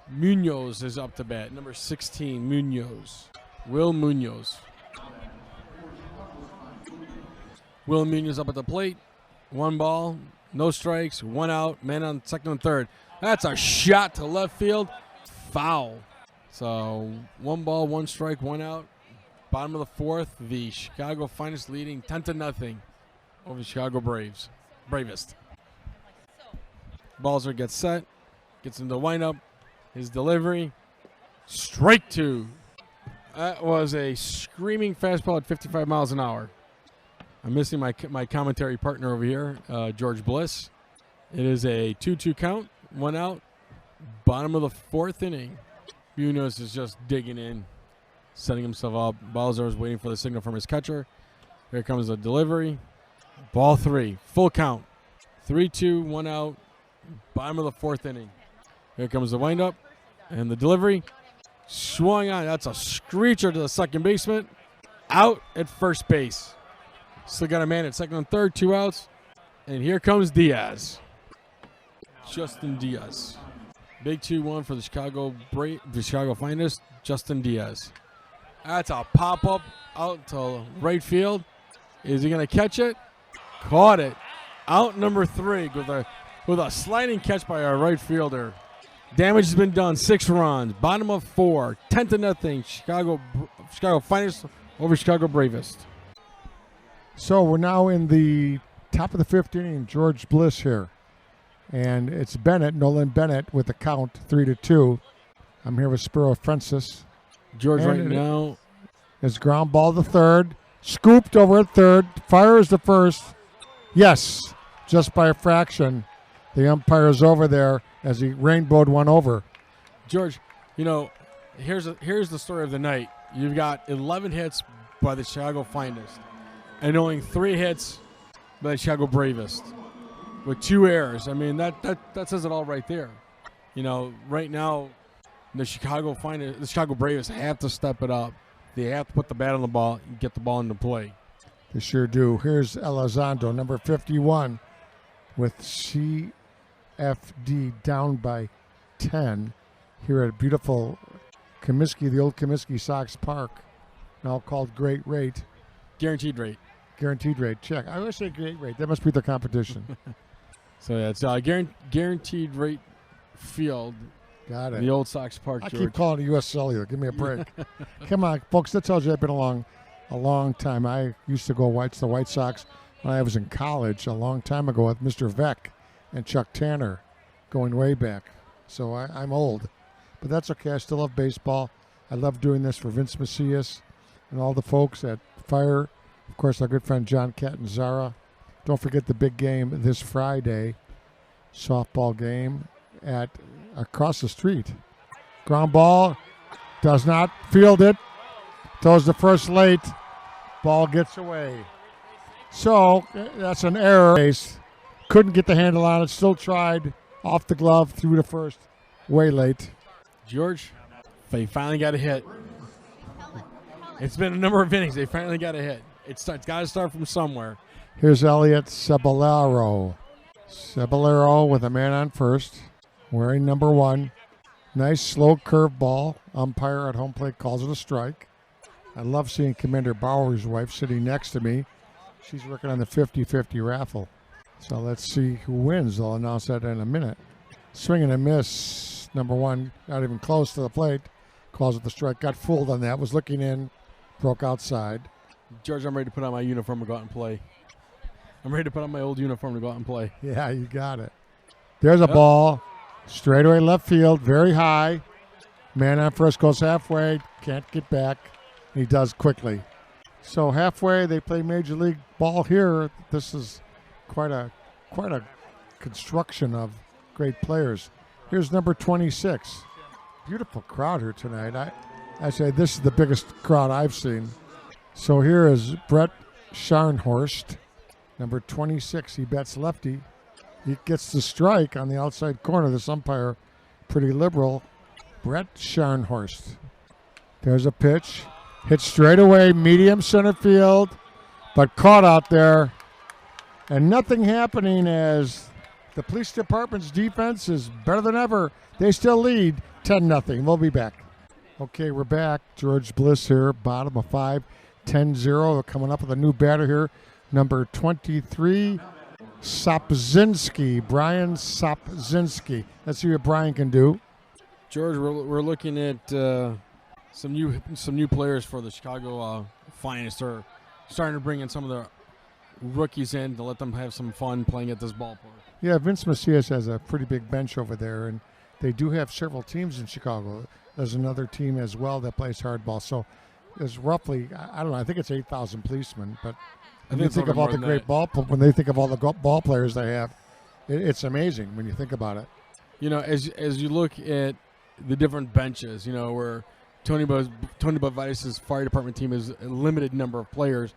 Munoz is up to bat. Number 16, Munoz. Will Munoz. Will Munoz up at the plate. 1 ball, no strikes, 1 out. Man on second and third. That's a shot to left field. Foul. So 1 ball, 1 strike, 1 out. Bottom of the 4th, the Chicago Finest leading 10-0 over the Chicago Bravest. Balzer gets set, gets into the windup. His delivery, strike 2. That was a screaming fastball at 55 miles an hour. I'm missing my commentary partner over here, George Bliss. It is a 2-2 count, 1 out. Bottom of the 4th inning. Munoz is just digging in, setting himself up. Balzer is waiting for the signal from his catcher. Here comes the delivery. Ball 3, full count. 3-2, 1 out. Bottom of the 4th inning. Here comes the windup and the delivery. Swung on. That's a screecher to the second baseman. Out at first base. Still got a man at second and third, 2 outs. And here comes Diaz. Justin Diaz. Big 2-1 for the Chicago Finest, Justin Diaz. That's a pop-up out to right field. Is he going to catch it? Caught it. Out number 3 with a sliding catch by our right fielder. Damage has been done. 6 runs. Bottom of 4. 10-0. Chicago Finest over Chicago Bravest. So we're now in the top of the 5th inning. George Bliss here. And it's Nolan Bennett with the count 3-2. I'm here with Spiro Francis. George and right now. It's ground ball to third. Scooped over at third. Fires the first. Yes, just by a fraction. The umpire is over there as he rainbowed one over. George, here's the story of the night. You've got 11 hits by the Chicago Finest and only 3 hits by the Chicago Bravest with 2 errors. I mean, that says it all right there. Right now, the Chicago Bravest have to step it up. They have to put the bat on the ball and get the ball into play. They sure do. Here's Elizondo, number 51, with CFD down by 10 here at beautiful Comiskey, the old Comiskey Sox Park, now called Great Rate. Guaranteed rate. Guaranteed rate. Check. I always say Great Rate. That must be the competition. So, yeah, it's guaranteed rate field. Got it. The old Sox Park, I George. keep calling it U.S. Cellular. Give me a break. Come on, folks. That tells you I've been along a long time. I used to go watch the White Sox when I was in college a long time ago with Mr. Veck and Chuck Tanner, going way back. So I'm old. But that's okay. I still love baseball. I love doing this for Vince Macias and all the folks at Fire. Of course, our good friend John Catanzara. Don't forget the big game this Friday, softball game at across the street. Ground ball, does not field it. Throws the first late. Ball gets away. So that's an error. Couldn't get the handle on it. Still tried. Off the glove, through the first. Way late. George, they finally got a hit. It's been a number of innings. They finally got a hit. It's got to start from somewhere. Here's Elliot Cebollero. Cebollero with a man on first, wearing number 1. Nice slow curve ball. Umpire at home plate calls it a strike. I love seeing Commander Bauer's wife sitting next to me. She's working on the 50-50 raffle. So let's see who wins. I'll announce that in a minute. Swing and a miss. Number 1, not even close to the plate. Calls it the strike. Got fooled on that. Was looking in. Broke outside. George, I'm ready to put on my uniform and go out and play. I'm ready to put on my old uniform to go out and play. Yeah, you got it. There's a ball. Straightaway left field. Very high. Man on first goes halfway. Can't get back. He does quickly. So halfway, they play Major League ball here. This is quite a construction of great players. Here's number 26. Beautiful crowd here tonight. I say this is the biggest crowd I've seen. So here is Brett Scharnhorst, number 26. He bats lefty. He gets the strike on the outside corner. This umpire, pretty liberal. Brett Scharnhorst. There's a pitch. Hit straight away, medium center field, but caught out there. And nothing happening as the police department's defense is better than ever. They still lead 10-0. We'll be back. Okay, we're back. George Bliss here, bottom of 5, 10-0. Coming up with a new batter here, number 23, Sapzinski, Brian Sapzinski. Let's see what Brian can do. George, we're looking at some new players for the Chicago Finest. Are starting to bring in some of the rookies in to let them have some fun playing at this ballpark. Yeah, Vince Macias has a pretty big bench over there, and they do have several teams in Chicago. There's another team as well that plays hardball. So there's roughly, I don't know, I think it's 8,000 policemen. But when you think of all the great when they think of all the ball players they have, it's amazing when you think about it. You know, as you look at the different benches, you know, where Tony Bovitis' fire department team is a limited number of players,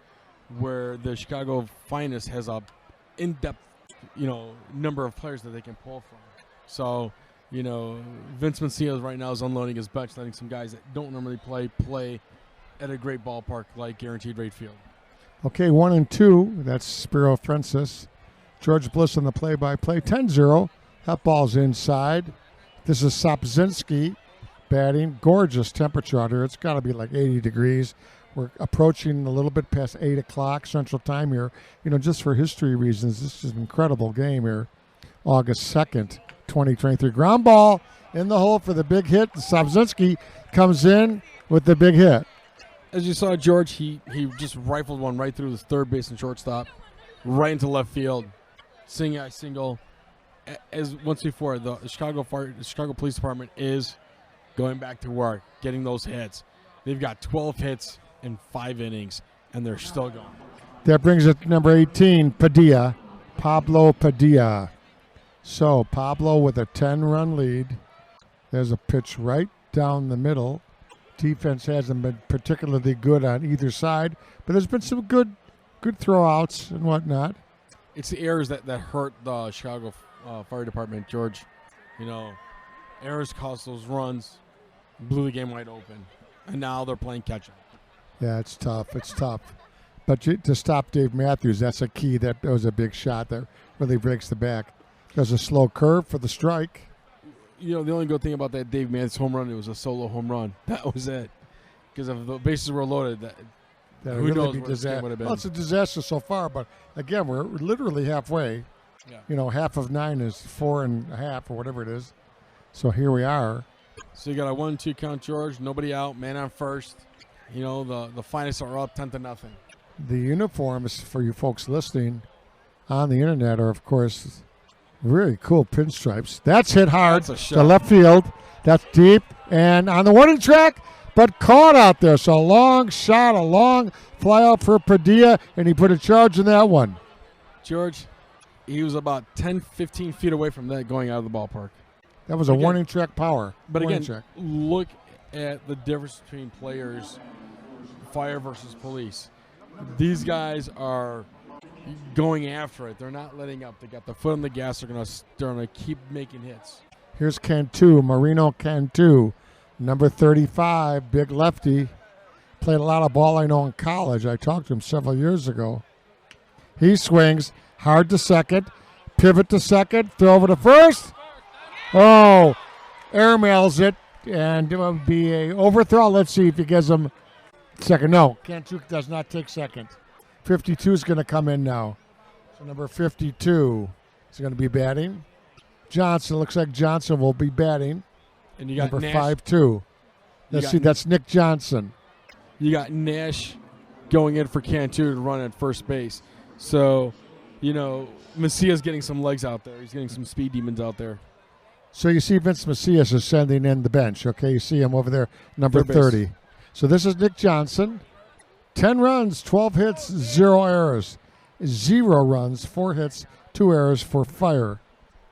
where the Chicago Finest has a in-depth, you know, number of players that they can pull from. So, you know, Vince Macias right now is unloading his bench, letting some guys that don't normally play at a great ballpark like Guaranteed Rate Field. Okay, 1 and 2. That's Spiro Francis. George Bliss on the play-by-play. 10-0. That ball's inside. This is Sapzinski batting. Gorgeous temperature out here. It's got to be like 80 degrees. We're approaching a little bit past 8 o'clock Central Time here. You know, just for history reasons, this is an incredible game here. August 2nd, 2023. Ground ball in the hole for the big hit. Sapzinski comes in with the big hit. As you saw, George, he just rifled one right through the third base and shortstop, right into left field. Single. As once before, the Chicago Police Department is going back to work, getting those hits. They've got 12 hits in 5 innings, and they're still going. That brings it to number 18, Padilla, Pablo Padilla. So Pablo with a 10-run lead. There's a pitch right down the middle. Defense hasn't been particularly good on either side, but there's been some good throwouts and whatnot. It's the errors that hurt the Chicago Fire Department, George. You know, errors caused those runs, blew the game wide open, and now they're playing catch-up. Yeah, it's tough. But to stop Dave Matthews, that's a key. That was a big shot that really breaks the back. There's a slow curve for the strike. You know, the only good thing about that Dave Matthews home run, it was a solo home run. That was it. Because if the bases were loaded, who really knows where this game would have been. Well, it's a disaster so far, but again, we're literally halfway. Yeah. You know, half of 9 is 4.5 or whatever it is. So here we are. So you got a 1-2 count, George. Nobody out. Man on first. You know, the Finest are up 10-0. The uniforms for you folks listening on the internet are, of course, really cool pinstripes. That's hit hard to left field. That's deep and on the warning track, but caught out there. So a long shot, a long fly out for Padilla, and he put a charge in that one. George, he was about 10, 15 feet away from that going out of the ballpark. That was a warning track power. But warning again, track. Look at the difference between players, fire versus police. These guys are going after it. They're not letting up. They got the foot on the gas. They're going to keep making hits. Here's Cantu, Marino Cantu, number 35, big lefty. Played a lot of ball, I know, in college. I talked to him several years ago. He swings hard to second, pivot to second, throw over to first. Oh, airmails it, and it would be a overthrow. Let's see if he gives him second. No, Cantu does not take second. 52 is going to come in now. So number 52 is going to be batting. Johnson, looks like Johnson will be batting. And you got number Nash. 5-2. Let's see, that's Nick Johnson. You got Nash going in for Cantu to run at first base. So, you know, Macias getting some legs out there. He's getting some speed demons out there. So you see Vince Macias is sending in the bench, okay? You see him over there, number 30. So this is Nick Johnson. 10 runs, 12 hits, 0 errors. 0 runs, 4 hits, 2 errors for fire.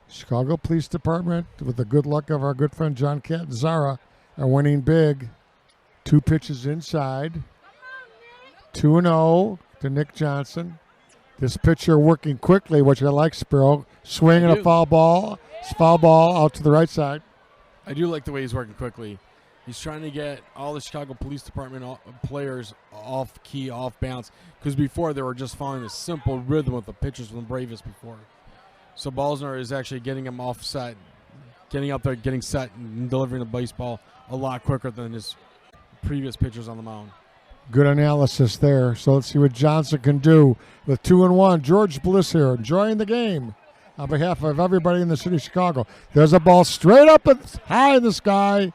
Chicago Police Department, with the good luck of our good friend John Catanzara, are winning big. 2 pitches inside. 2-0 to Nick Johnson. This pitcher working quickly, which I like, Spiro. Swing and a foul ball. Foul ball out to the right side. I do like the way he's working quickly. He's trying to get all the Chicago Police Department players off key, off balance, because before they were just following a simple rhythm with the pitchers from the Bravest before. So Balsner is actually getting him off set, getting out there, getting set, and delivering the baseball a lot quicker than his previous pitchers on the mound. Good analysis there. So let's see what Johnson can do with 2-1. George Bliss here enjoying the game on behalf of everybody in the city of Chicago. There's a ball straight up and high in the sky.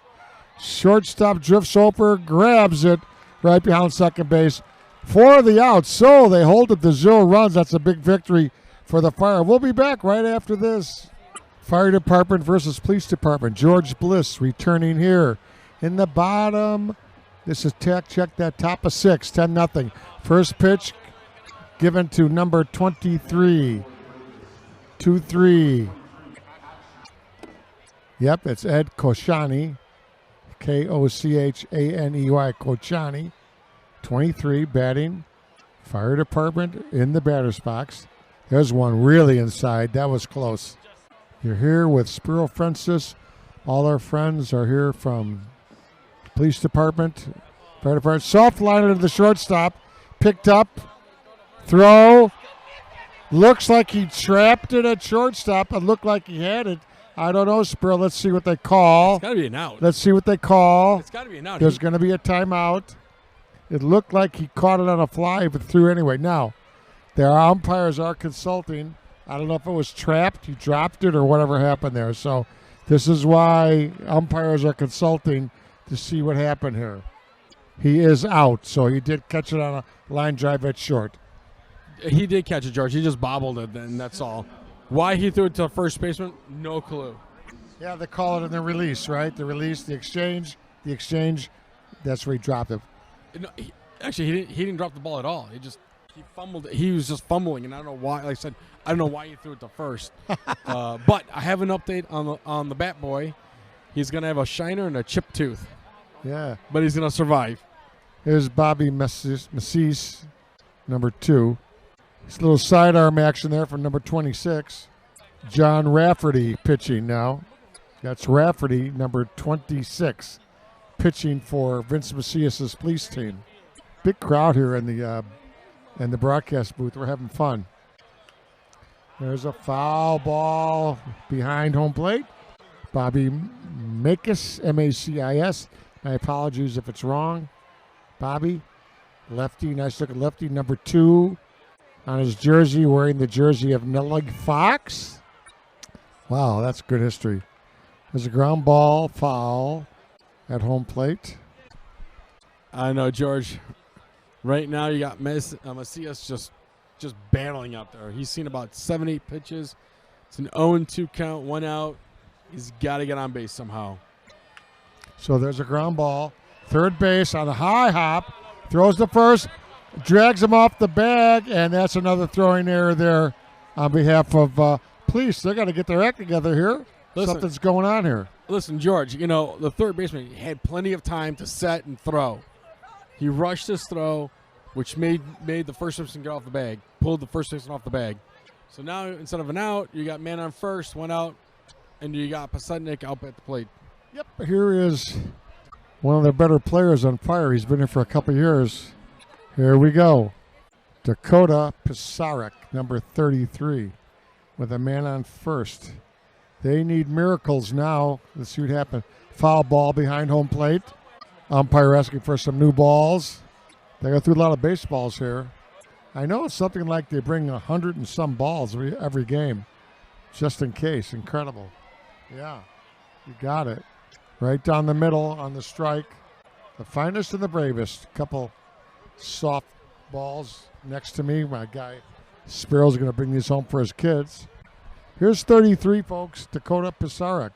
Shortstop drifts over, grabs it right behind second base for the out. So they hold it to 0 runs. That's a big victory for the Fire. We'll be back right after this. Fire Department versus Police Department. George Bliss returning here in the bottom. This is check that top of 6, 10-0. First pitch given to number 23. 2-3. Yep, it's Ed Koshani. K-O-C-H-A-N-E-Y, Kochani. 23, batting. Fire Department in the batter's box. There's one really inside. That was close. You're here with Spiro Francis. All our friends are here from Police Department, Fire Department. Soft liner to the shortstop. Picked up. Throw. Looks like he trapped it at shortstop. It looked like he had it. I don't know, Spiro. Let's see what they call. It's got to be an out. Let's see what they call. It's got to be an out. There's going to be a timeout. It looked like he caught it on a fly, but threw anyway. Now, their umpires are consulting. I don't know if it was trapped, he dropped it, or whatever happened there. So this is why umpires are consulting to see what happened here. He is out, so he did catch it on a line drive at short. He did catch it, George. He just bobbled it, and that's all. Why he threw it to first baseman, no clue. Yeah, they call it in the release, right? The release, the exchange, that's where he dropped it. No, he didn't drop the ball at all. He fumbled it. He was just fumbling, and I don't know why. Like I said, I don't know why he threw it to first. But I have an update on the bat boy. He's going to have a shiner and a chipped tooth. Yeah. But he's going to survive. Here's Bobby Massis, number 2. It's a little sidearm action there from number 26. John Rafferty pitching now. That's Rafferty, number 26, pitching for Vince Macias' police team. Big crowd here in the broadcast booth. We're having fun. There's a foul ball behind home plate. Bobby Macis, M-A-C-I-S. My apologies if it's wrong. Bobby, lefty, nice looking lefty, number 2 on his jersey, wearing the jersey of Nellig Fox. Wow, that's good history. There's a ground ball foul at home plate. I know, George. Right now you got Macias just battling out there. He's seen about 7-8 pitches. It's an 0-2 count, 1 out. He's got to get on base somehow. So there's a ground ball. Third base on a high hop. Throws the first. Drags him off the bag. And that's another throwing error there on behalf of police. They got to get their act together here. Listen, something's going on here. Listen, George, the third baseman had plenty of time to set and throw. He rushed his throw, which made the first baseman get off the bag, pulled the first baseman off the bag. So now instead of an out, you got man on first, 1 out, and you got Pasetnik out at the plate. Yep, here is one of the better players on Fire. He's been here for a couple years. Here we go. Dakota Pisarek, number 33, with a man on first. They need miracles now. Let's see what happens. Foul ball behind home plate. Umpire asking for some new balls. They go through a lot of baseballs here. I know it's something like they bring 100 and some balls every game, just in case. Incredible. Yeah, you got it. Right down the middle on the strike. The finest and the bravest. Couple soft balls next to me. My guy Spiro's going to bring these home for his kids. Here's 33, folks, Dakota Pisarek.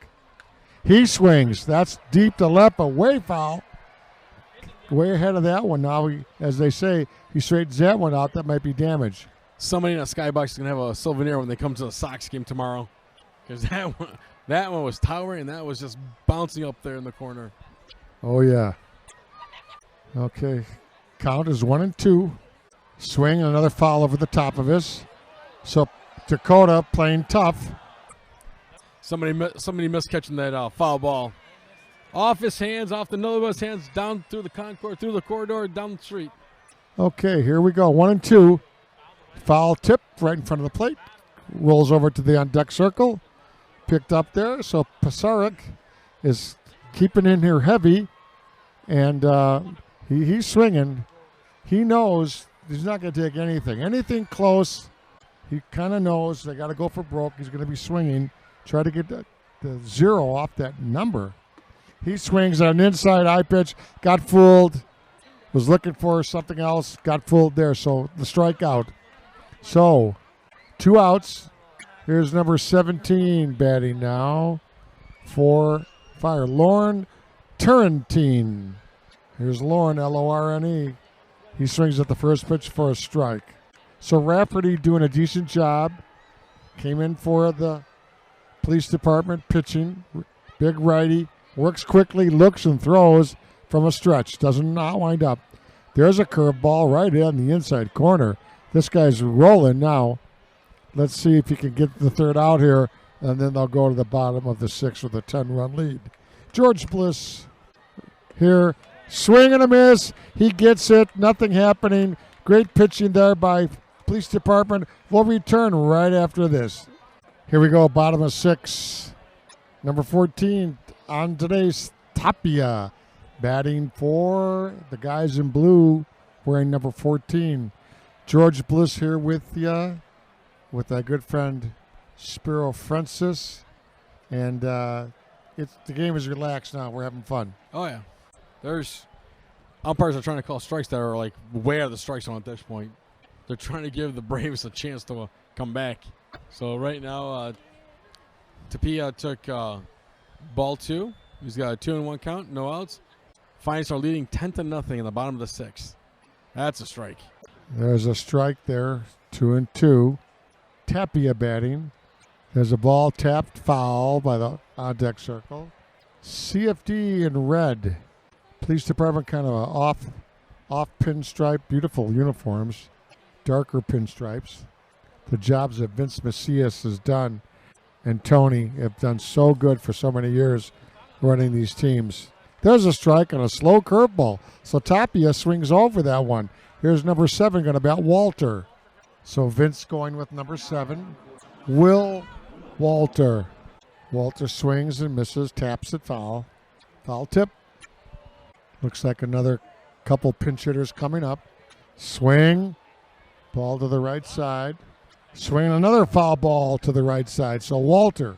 He swings. That's deep to left, but way foul. Way ahead of that one now. As they say, he straightens that one out. That might be damage. Somebody in a skybox is going to have a souvenir when they come to the Sox game tomorrow. Because that one was towering, and that was just bouncing up there in the corner. Oh, yeah. Okay. Count is 1-2. Swing, another foul over the top of this. So Dakota playing tough. Somebody missed catching that foul ball. Off his hands, off the Nova's hands, down through the concourse, through the corridor, down the street. Okay, here we go. 1 and 2. Foul tip right in front of the plate. Rolls over to the on-deck circle. Picked up there. So Pasaric is keeping in here heavy. And he's swinging. He knows he's not going to take anything. Anything close, he kind of knows they got to go for broke. He's going to be swinging. Try to get the 0 off that number. He swings on an inside high pitch. Got fooled. Was looking for something else. Got fooled there. So the strikeout. So 2 outs. Here's number 17 batting now for Fire. Lauren Turrentine. Here's Lauren, Lorne. He swings at the first pitch for a strike. So Rafferty doing a decent job. Came in for the police department pitching. Big righty. Works quickly, looks and throws from a stretch. Doesn't not wind up. There's a curveball right in the inside corner. This guy's rolling now. Let's see if he can get the third out here, and then they'll go to the bottom of the 6th with a 10-run lead. George Bliss here. Swing and a miss. He gets it. Nothing happening. Great pitching there by police department. We'll return right after this. Here we go, bottom of 6. Number 14 on today's Tapia. Batting for the guys in blue wearing number 14. George Bliss here with you, with our good friend Spiro Francis. And the game is relaxed now. We're having fun. Oh, yeah. There's umpires are trying to call strikes that are like way out of the strike zone at this point. They're trying to give the Braves a chance to come back. So right now, Tapia took ball 2. He's got a 2-1 count, no outs. Finals are leading 10-0 in the bottom of the 6th. That's a strike. There's a strike there, 2-2. Tapia batting. There's a ball tapped foul by the on-deck circle. CFD in red. Police department kind of off pinstripe, beautiful uniforms, darker pinstripes. The jobs that Vince Macias has done and Tony have done so good for so many years running these teams. There's a strike on a slow curveball. So Tapia swings over that one. Here's number 7 going to bat Walter. So Vince going with number 7. Will Walter. Walter swings and misses, taps it foul. Foul tip. Looks like another couple pinch hitters coming up. Swing. Ball to the right side. Swing another foul ball to the right side. So Walter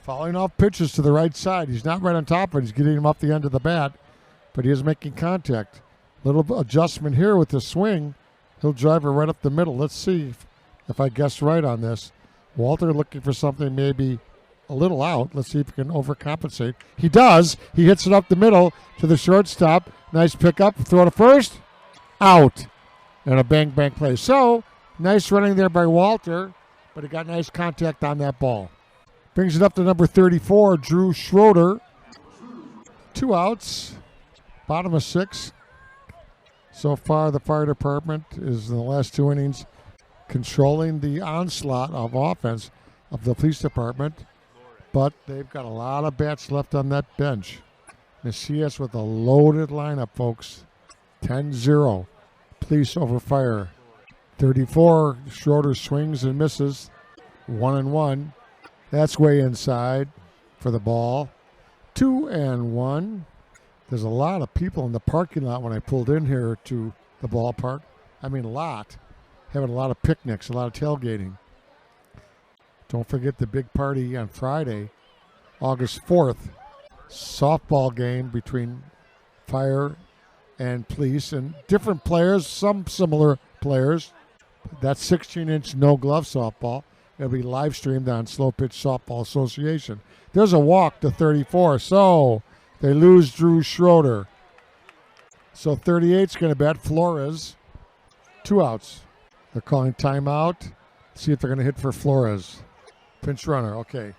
fouling off pitches to the right side. He's not right on top of it. He's getting him up the end of the bat, but he is making contact. Little adjustment here with the swing. He'll drive it right up the middle. Let's see if I guess right on this. Walter looking for something maybe a little out. Let's see if he can overcompensate. He does. He hits it up the middle to the shortstop. Nice pickup. Throw to first. Out. And a bang play. So, nice running there by Walter, but he got nice contact on that ball. Brings it up to number 34, Drew Schroeder. 2 outs. Bottom of 6. So far, the fire department is in the last 2 innings controlling the onslaught of offense of the police department, but they've got a lot of bats left on that bench. Macias with a loaded lineup, folks. 10-0. Police over fire. 34, Schroeder swings and misses. 1-1. That's way inside for the ball. 2-1. There's a lot of people in the parking lot when I pulled in here to the ballpark. I mean, a lot. Having a lot of picnics, a lot of tailgating. Don't forget the big party on Friday, August 4th. Softball game between fire and police, and different players, some similar players. That's 16-inch no-glove softball. It'll be live streamed on Slow Pitch Softball Association. There's a walk to 34, so they lose Drew Schroeder. So 38's going to bat Flores. 2 outs. They're calling timeout. See if they're going to hit for Flores. Pinch runner, okay.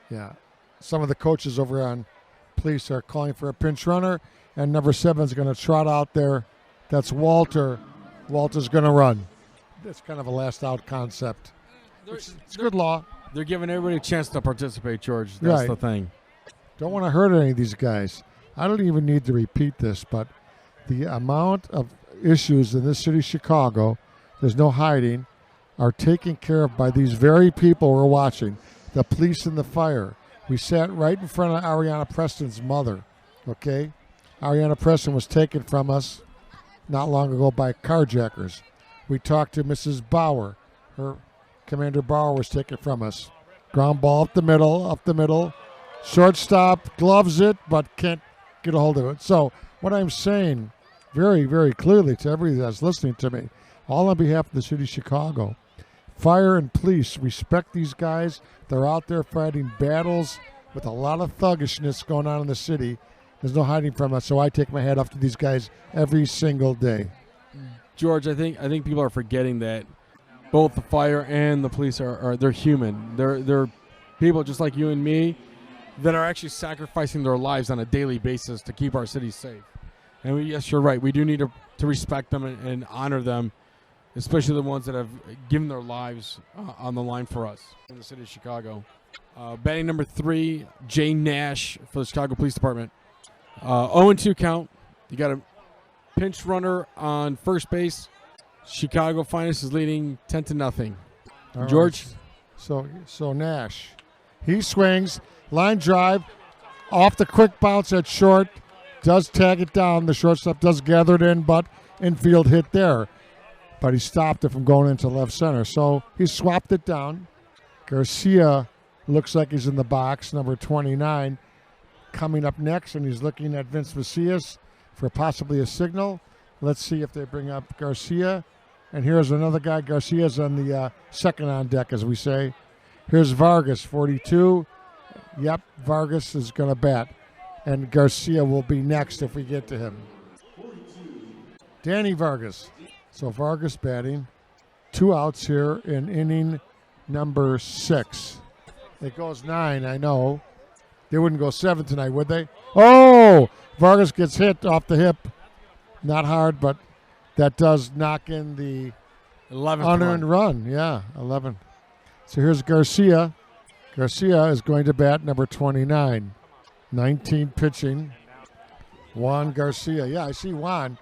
Yeah. Some of the coaches over on police are calling for a pinch runner, and number 7 is going to trot out there. That's Walter. Walter's going to run. It's kind of a last out concept. It's good law. They're giving everybody a chance to participate, George. That's right. the thing. Don't want to hurt any of these guys. I don't even need to repeat this, but the amount of issues in this city, Chicago, there's no hiding, are taken care of by these very people we're watching, the police and the fire. We sat right in front of Ariana Preston's mother, okay? Ariana Preston was taken from us not long ago by carjackers. We talked to Mrs. Bauer. Her Commander Bauer was taken from us. Ground ball up the middle. Shortstop gloves it, but can't get a hold of it. So what I'm saying very, very clearly to everybody that's listening to me, all on behalf of the city of Chicago, fire and police, respect these guys. They're out there fighting battles with a lot of thuggishness going on in the city. There's no hiding from us, so I take my hat off to these guys every single day. George, I think people are forgetting that both the fire and the police are they're human. They're people just like you and me that are actually sacrificing their lives on a daily basis to keep our city safe. And yes, you're right. We do need to respect them and honor them, especially the ones that have given their lives on the line for us in the city of Chicago. Batting number 3, Jay Nash for the Chicago Police Department. 0-2 count. You got a pinch runner on first base. Chicago Finest is leading 10-0. George? Right. So Nash, he swings, line drive, off the quick bounce at short, does tag it down. The shortstop does gather it in, but infield hit there. But he stopped it from going into left center. So he swapped it down. Garcia looks like he's in the box, number 29, coming up next, and he's looking at Vince Macias for possibly a signal. Let's see if they bring up Garcia. And here's another guy. Garcia's on the second on deck, as we say. Here's Vargas, 42. Yep, Vargas is going to bat. And Garcia will be next if we get to him. Danny Vargas. So Vargas batting. 2 outs here in inning number 6. It goes 9, I know. They wouldn't go 7 tonight, would they? Oh! Vargas gets hit off the hip. Not hard, but that does knock in the 11th unearned run. Yeah, 11. So here's Garcia. Garcia is going to bat number 29. 19 pitching. Juan Garcia. Yeah, I see Juan.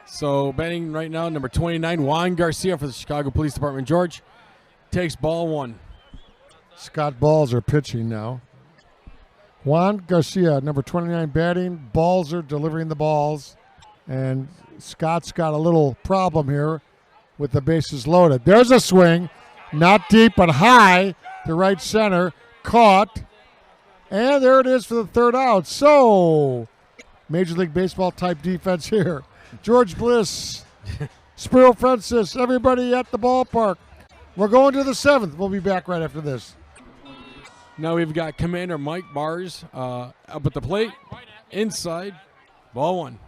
So batting right now, number 29, Juan Garcia for the Chicago Police Department. George takes ball 1. Scott Balls are pitching now. Juan Garcia, number 29, batting. Balls are delivering the balls. And Scott's got a little problem here with the bases loaded. There's a swing. Not deep, but high to right center. Caught. And there it is for the 3rd out. So, Major League Baseball type defense here. George Bliss, Spiro Francis, everybody at the ballpark. We're going to the 7th. We'll be back right after this. Now we've got Commander Mike Bars up at the plate. Inside, ball 1.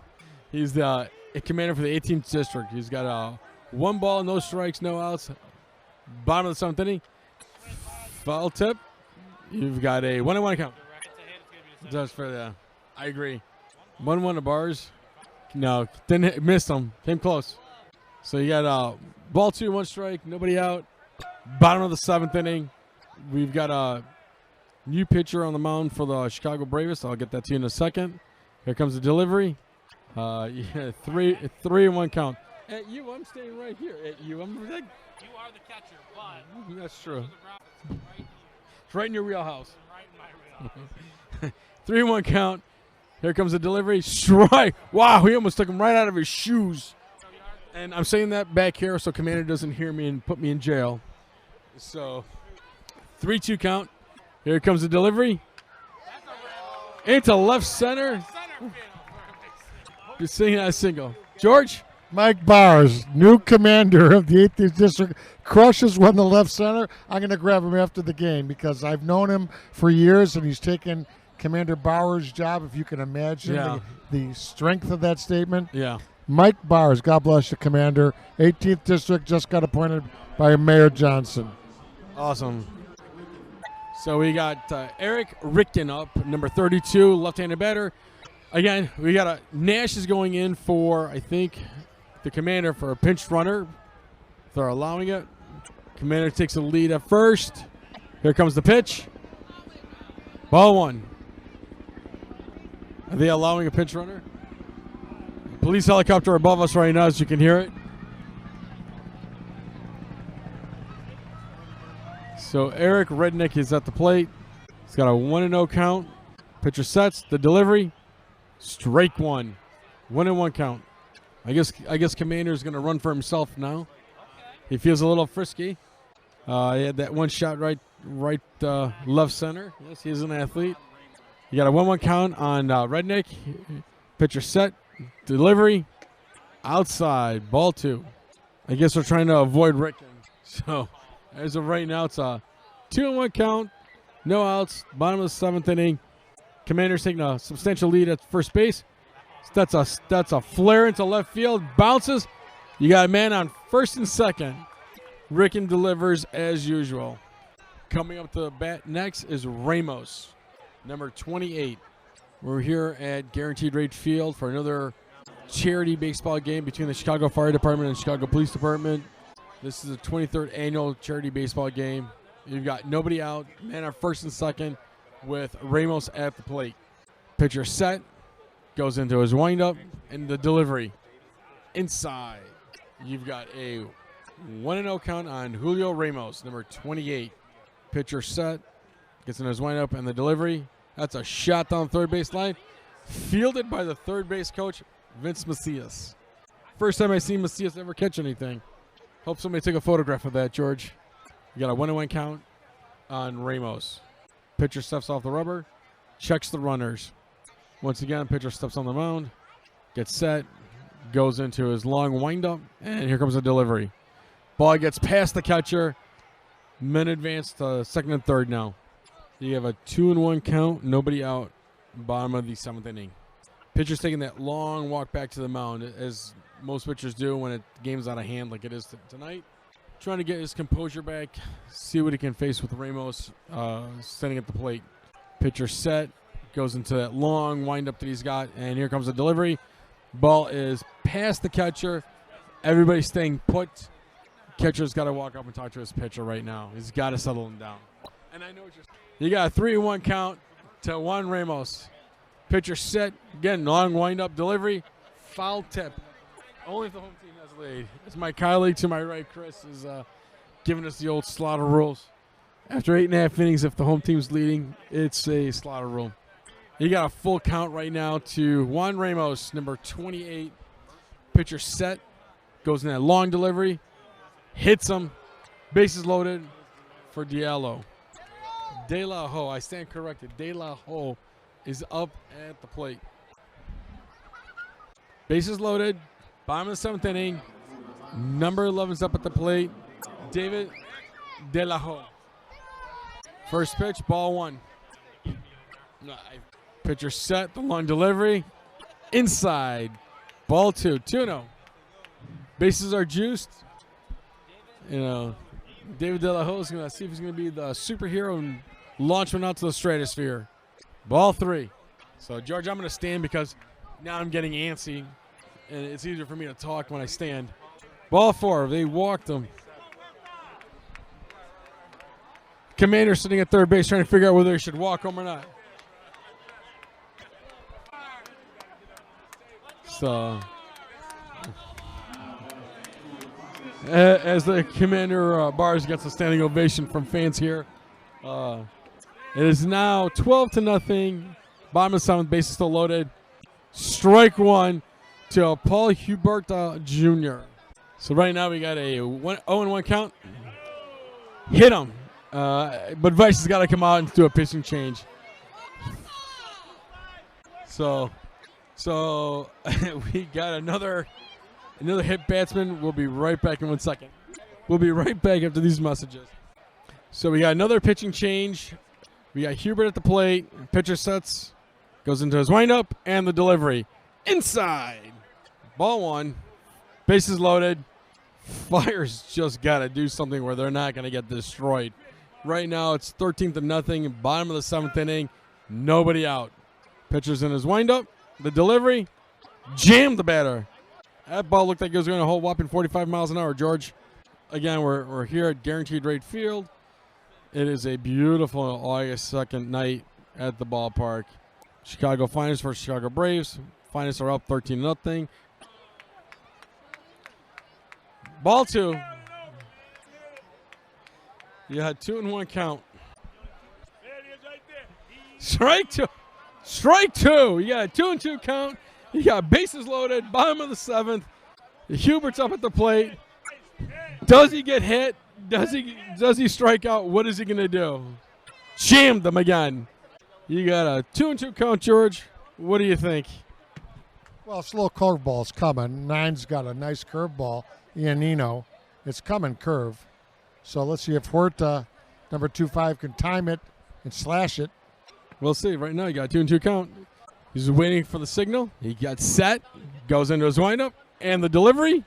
He's the commander for the 18th district. He's got 1 ball, no strikes, no outs. Bottom of the 7th inning. Foul tip. You've got a 1-1 count. Just for the, I agree. 1-1 to Bars. No, didn't hit, missed him. Came close. So you got ball 2, 1 strike, nobody out. Bottom of the 7th inning. We've got a new pitcher on the mound for the Chicago Bravest. I'll get that to you in a second. Here comes the delivery. 3-1 count. At you, I'm staying right here. At you, I'm like, you are the catcher, but that's true. Right, It's right in your wheelhouse. right in my wheelhouse. 3-1 count. Here comes the delivery. Strike. Wow, he almost took him right out of his shoes. And I'm saying that back here so Commander doesn't hear me and put me in jail. So 3-2 count. Here comes the delivery. Into left center. Just singing that single. George? Mike Bars, new commander of the 18th District, crushes one to left center. I'm going to grab him after the game because I've known him for years, and he's taken Commander Bauer's job, if you can imagine the strength of that statement. Yeah. Mike Bars, God bless you, Commander. 18th District just got appointed by Mayor Johnson. Awesome. So we got Eric Richten up, number 32, left-handed batter. Again, we got a Nash is going in for, I think, the Commander for a pinch runner. If they're allowing it. Commander takes the lead at first. Here comes the pitch. Ball 1. Are they allowing a pinch runner? Police helicopter above us right now, as you can hear it. So Eric Rednick is at the plate. He's got a 1-0 count. Pitcher sets the delivery. Strike one. 1-1 count. I guess Commander's going to run for himself now. He feels a little frisky. He had that one shot right left center. Yes, he is an athlete. You got a 1-1 count on Rednick. Pitcher set. Delivery. Outside. Ball 2. I guess we're trying to avoid Ricken. So as of right now, it's a 2-1 count. No outs. Bottom of the 7th inning. Commander's taking a substantial lead at first base. That's a flare into left field. Bounces. You got a man on first and second. Ricken delivers as usual. Coming up to the bat next is Ramos, number 28. We're here at Guaranteed Rate Field for another charity baseball game between the Chicago Fire Department and Chicago Police Department. This is the 23rd annual charity baseball game. You've got nobody out, man on first and second with Ramos at the plate. Pitcher set, goes into his windup, and the delivery. Inside, you've got a 1-0 count on Julio Ramos, number 28. Pitcher set, gets in his windup, and the delivery. That's a shot down third base line. Fielded by the third base coach, Vince Macias. First time I seen Macias ever catch anything. Hope somebody took a photograph of that, George. You got a 1-1 count on Ramos. Pitcher steps off the rubber, checks the runners. Once again, pitcher steps on the mound, gets set, goes into his long windup, and here comes a delivery. Ball gets past the catcher. Men advance to second and third now. You have a 2-1 count, nobody out, bottom of the 7th inning. Pitcher's taking that long walk back to the mound, as most pitchers do when the game's out of hand like it is tonight. Trying to get his composure back, see what he can face with Ramos standing at the plate. Pitcher set, goes into that long windup that he's got, and here comes the delivery. Ball is past the catcher. Everybody's staying put. Catcher's got to walk up and talk to his pitcher right now. He's got to settle him down. And I know you got a 3-1 count to Juan Ramos. Pitcher set, again, long windup delivery, foul tip. Only if the home team has lead. As my colleague to my right, Chris, is giving us the old slaughter rules. After 8.5 innings, if the home team's leading, it's a slaughter rule. You got a full count right now to Juan Ramos, number 28. Pitcher set, goes in that long delivery, hits him, bases loaded for Diallo. De La Ho, I stand corrected. De La Ho is up at the plate. Bases loaded. Bottom of the 7th inning. Number 11's up at the plate. David De La Ho. First pitch, ball 1. Pitcher set, the long delivery. Inside. Ball 2. 2-0. Bases are juiced. You know, David De La Ho is going to see if he's going to be the superhero and launch one out to the stratosphere. Ball 3. So, George, I'm going to stand because now I'm getting antsy. And it's easier for me to talk when I stand. Ball 4. They walked him. Commander sitting at third base trying to figure out whether he should walk him or not. So, as the Commander Bars gets a standing ovation from fans here, it is now 12-0. Bottom of the 7th, bases still loaded. Strike 1 to Paul Huberta Jr. So right now we got a 0-1 count. Hit him. But Vice has got to come out and do a pitching change. So we got another hit batsman. We'll be right back in 1 second. We'll be right back after these messages. So we got another pitching change. We got Hubert at the plate. Pitcher sets, goes into his windup, and the delivery. Inside. Ball 1. Bases loaded. Fire's just got to do something where they're not going to get destroyed. Right now it's 13-0. Bottom of the 7th inning. Nobody out. Pitcher's in his windup. The delivery. Jammed the batter. That ball looked like it was going to hold whopping 45 miles an hour, George. Again, we're here at Guaranteed Rate Field. It is a beautiful August 2nd night at the ballpark. Chicago Finest versus Chicago Braves. Finest are up 13-0. Ball 2. You had 2-1 count. Strike 2. Strike 2. You got a 2-2 count. You got bases loaded. Bottom of the 7th. Hubert's up at the plate. Does he get hit? Does he strike out? What is he going to do? Jammed them again. You got a 2-2 count, George. What do you think? Well, slow curveball's coming. Nine's got a nice curveball. Iannino. It's coming curve. So let's see if Huerta, number 2-5, can time it and slash it. We'll see. Right now, you got a 2-2 count. He's waiting for the signal. He got set. Goes into his windup. And the delivery,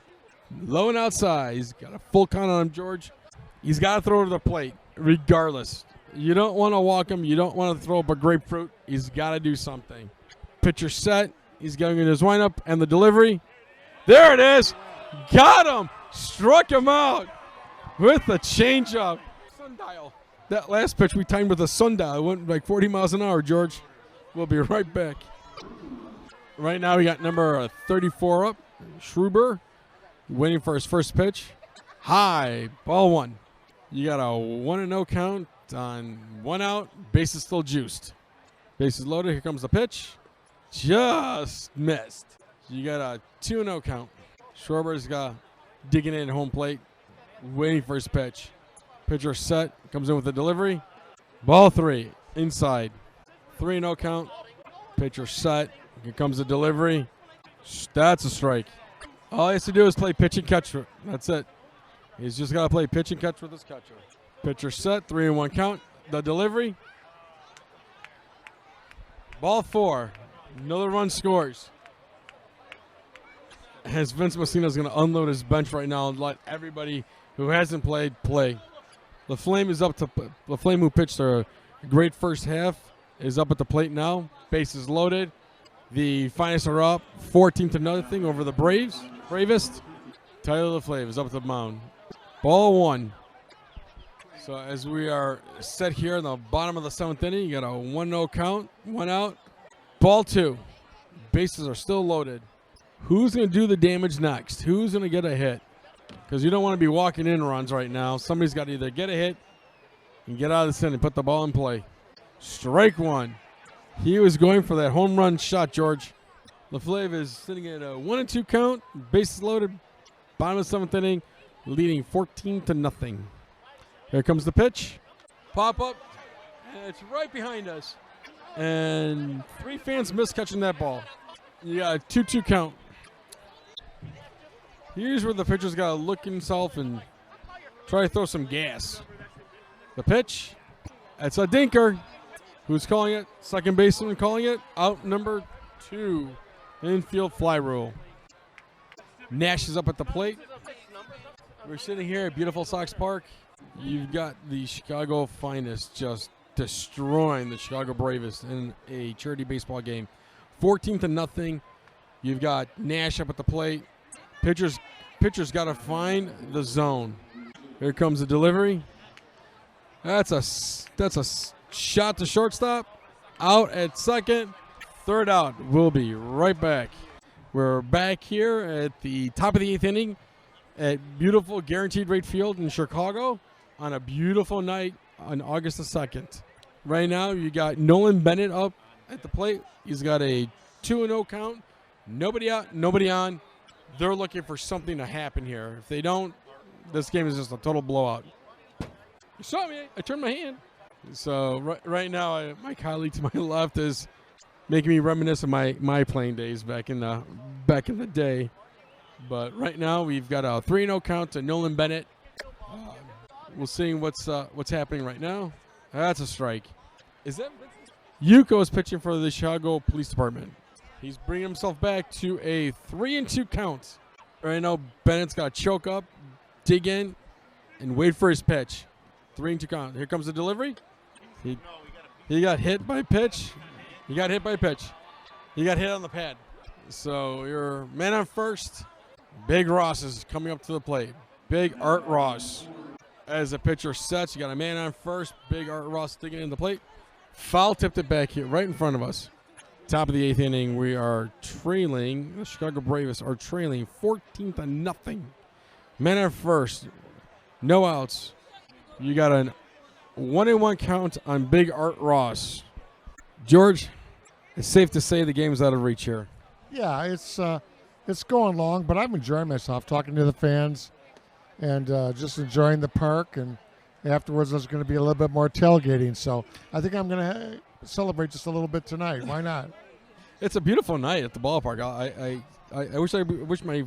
low and outside. He's got a full count on him, George. He's got to throw to the plate, regardless. You don't want to walk him. You don't want to throw up a grapefruit. He's got to do something. Pitcher set. He's going into his windup. And the delivery. There it is. Got him. Struck him out with the changeup. Sundial. That last pitch we timed with a sundial. It went like 40 miles an hour, George. We'll be right back. Right now we got number 34 up. Schruber waiting for his first pitch. High. Ball 1. You got a 1-0 count on 1 out. Bases still juiced. Bases loaded. Here comes the pitch. Just missed. You got a 2-0 count. Schwarber's got digging in at home plate. Waiting for his pitch. Pitcher set. Comes in with the delivery. Ball 3. Inside. 3-0 count. Pitcher set. Here comes the delivery. That's a strike. All he has to do is play pitch and catch. That's it. He's just got to play pitch and catch with his catcher. Pitcher set. 3-1 count. The delivery. Ball 4. Another run scores. As Vince Messina's going to unload his bench right now and let everybody who hasn't played play. The Flame is up to the Flame who pitched a great first half is up at the plate now. Bases loaded. The Finest are up 14-0 over the Bravest. Tyler LaFlame is up at the mound. Ball 1. So as we are set here in the bottom of the 7th inning, you got a 1-0 count, 1 out. Ball 2. Bases are still loaded. Who's going to do the damage next? Who's going to get a hit? Because you don't want to be walking in runs right now. Somebody's got to either get a hit and get out of the inning, put the ball in play. Strike 1. He was going for that home run shot, George. LaFlave is sitting at a 1-2 count. Bases loaded. Bottom of the 7th inning, leading 14-0. Here comes the pitch. Pop up. And it's right behind us. And 3 fans missed catching that ball. You got a 2-2 count. Here's where the pitcher's got to look himself and try to throw some gas. The pitch. It's a dinker. Who's calling it? Second baseman calling it. Out number 2. Infield fly rule. Nash is up at the plate. We're sitting here at beautiful Sox Park. You've got the Chicago Finest just destroying the Chicago Bravest in a charity baseball game. 14-0. You've got Nash up at the plate. Pitcher's got to find the zone. Here comes the delivery. That's a shot to shortstop. Out at second. Third out. We'll be right back. We're back here at the top of the 8th inning at beautiful Guaranteed Rate Field in Chicago on a beautiful night on August the 2nd. Right now, you got Nolan Bennett up at the plate. He's got a 2-0 count. Nobody out, nobody on. They're looking for something to happen here. If they don't, this game is just a total blowout. You saw me. I turned my hand. So right now, my colleague to my left is making me reminisce of my playing days back in the day. But right now, we've got a 3-0 count to Nolan Bennett. We'll see what's happening right now. That's a strike. Is that Yuko is pitching for the Chicago Police Department. He's bringing himself back to a 3-2 count. Right now, Bennett's got to choke up, dig in, and wait for his pitch. 3-2 count. Here comes the delivery. He got hit by pitch. He got hit by pitch. He got hit on the pad. So your man on first, Big Ross is coming up to the plate. Big Art Ross. As the pitcher sets, you got a man on first. Big Art Ross digging in the plate. Foul tipped it back here, right in front of us. Top of the 8th inning, we are trailing. The Chicago Braves are trailing 14-0. Men at first, no outs. You got a 1-1 count on Big Art Ross. George, it's safe to say the game's out of reach here. Yeah, it's going long, but I'm enjoying myself, talking to the fans, and just enjoying the park. And afterwards, there's going to be a little bit more tailgating. So I think I'm going to celebrate just a little bit tonight. Why not? It's a beautiful night at the ballpark. I wish my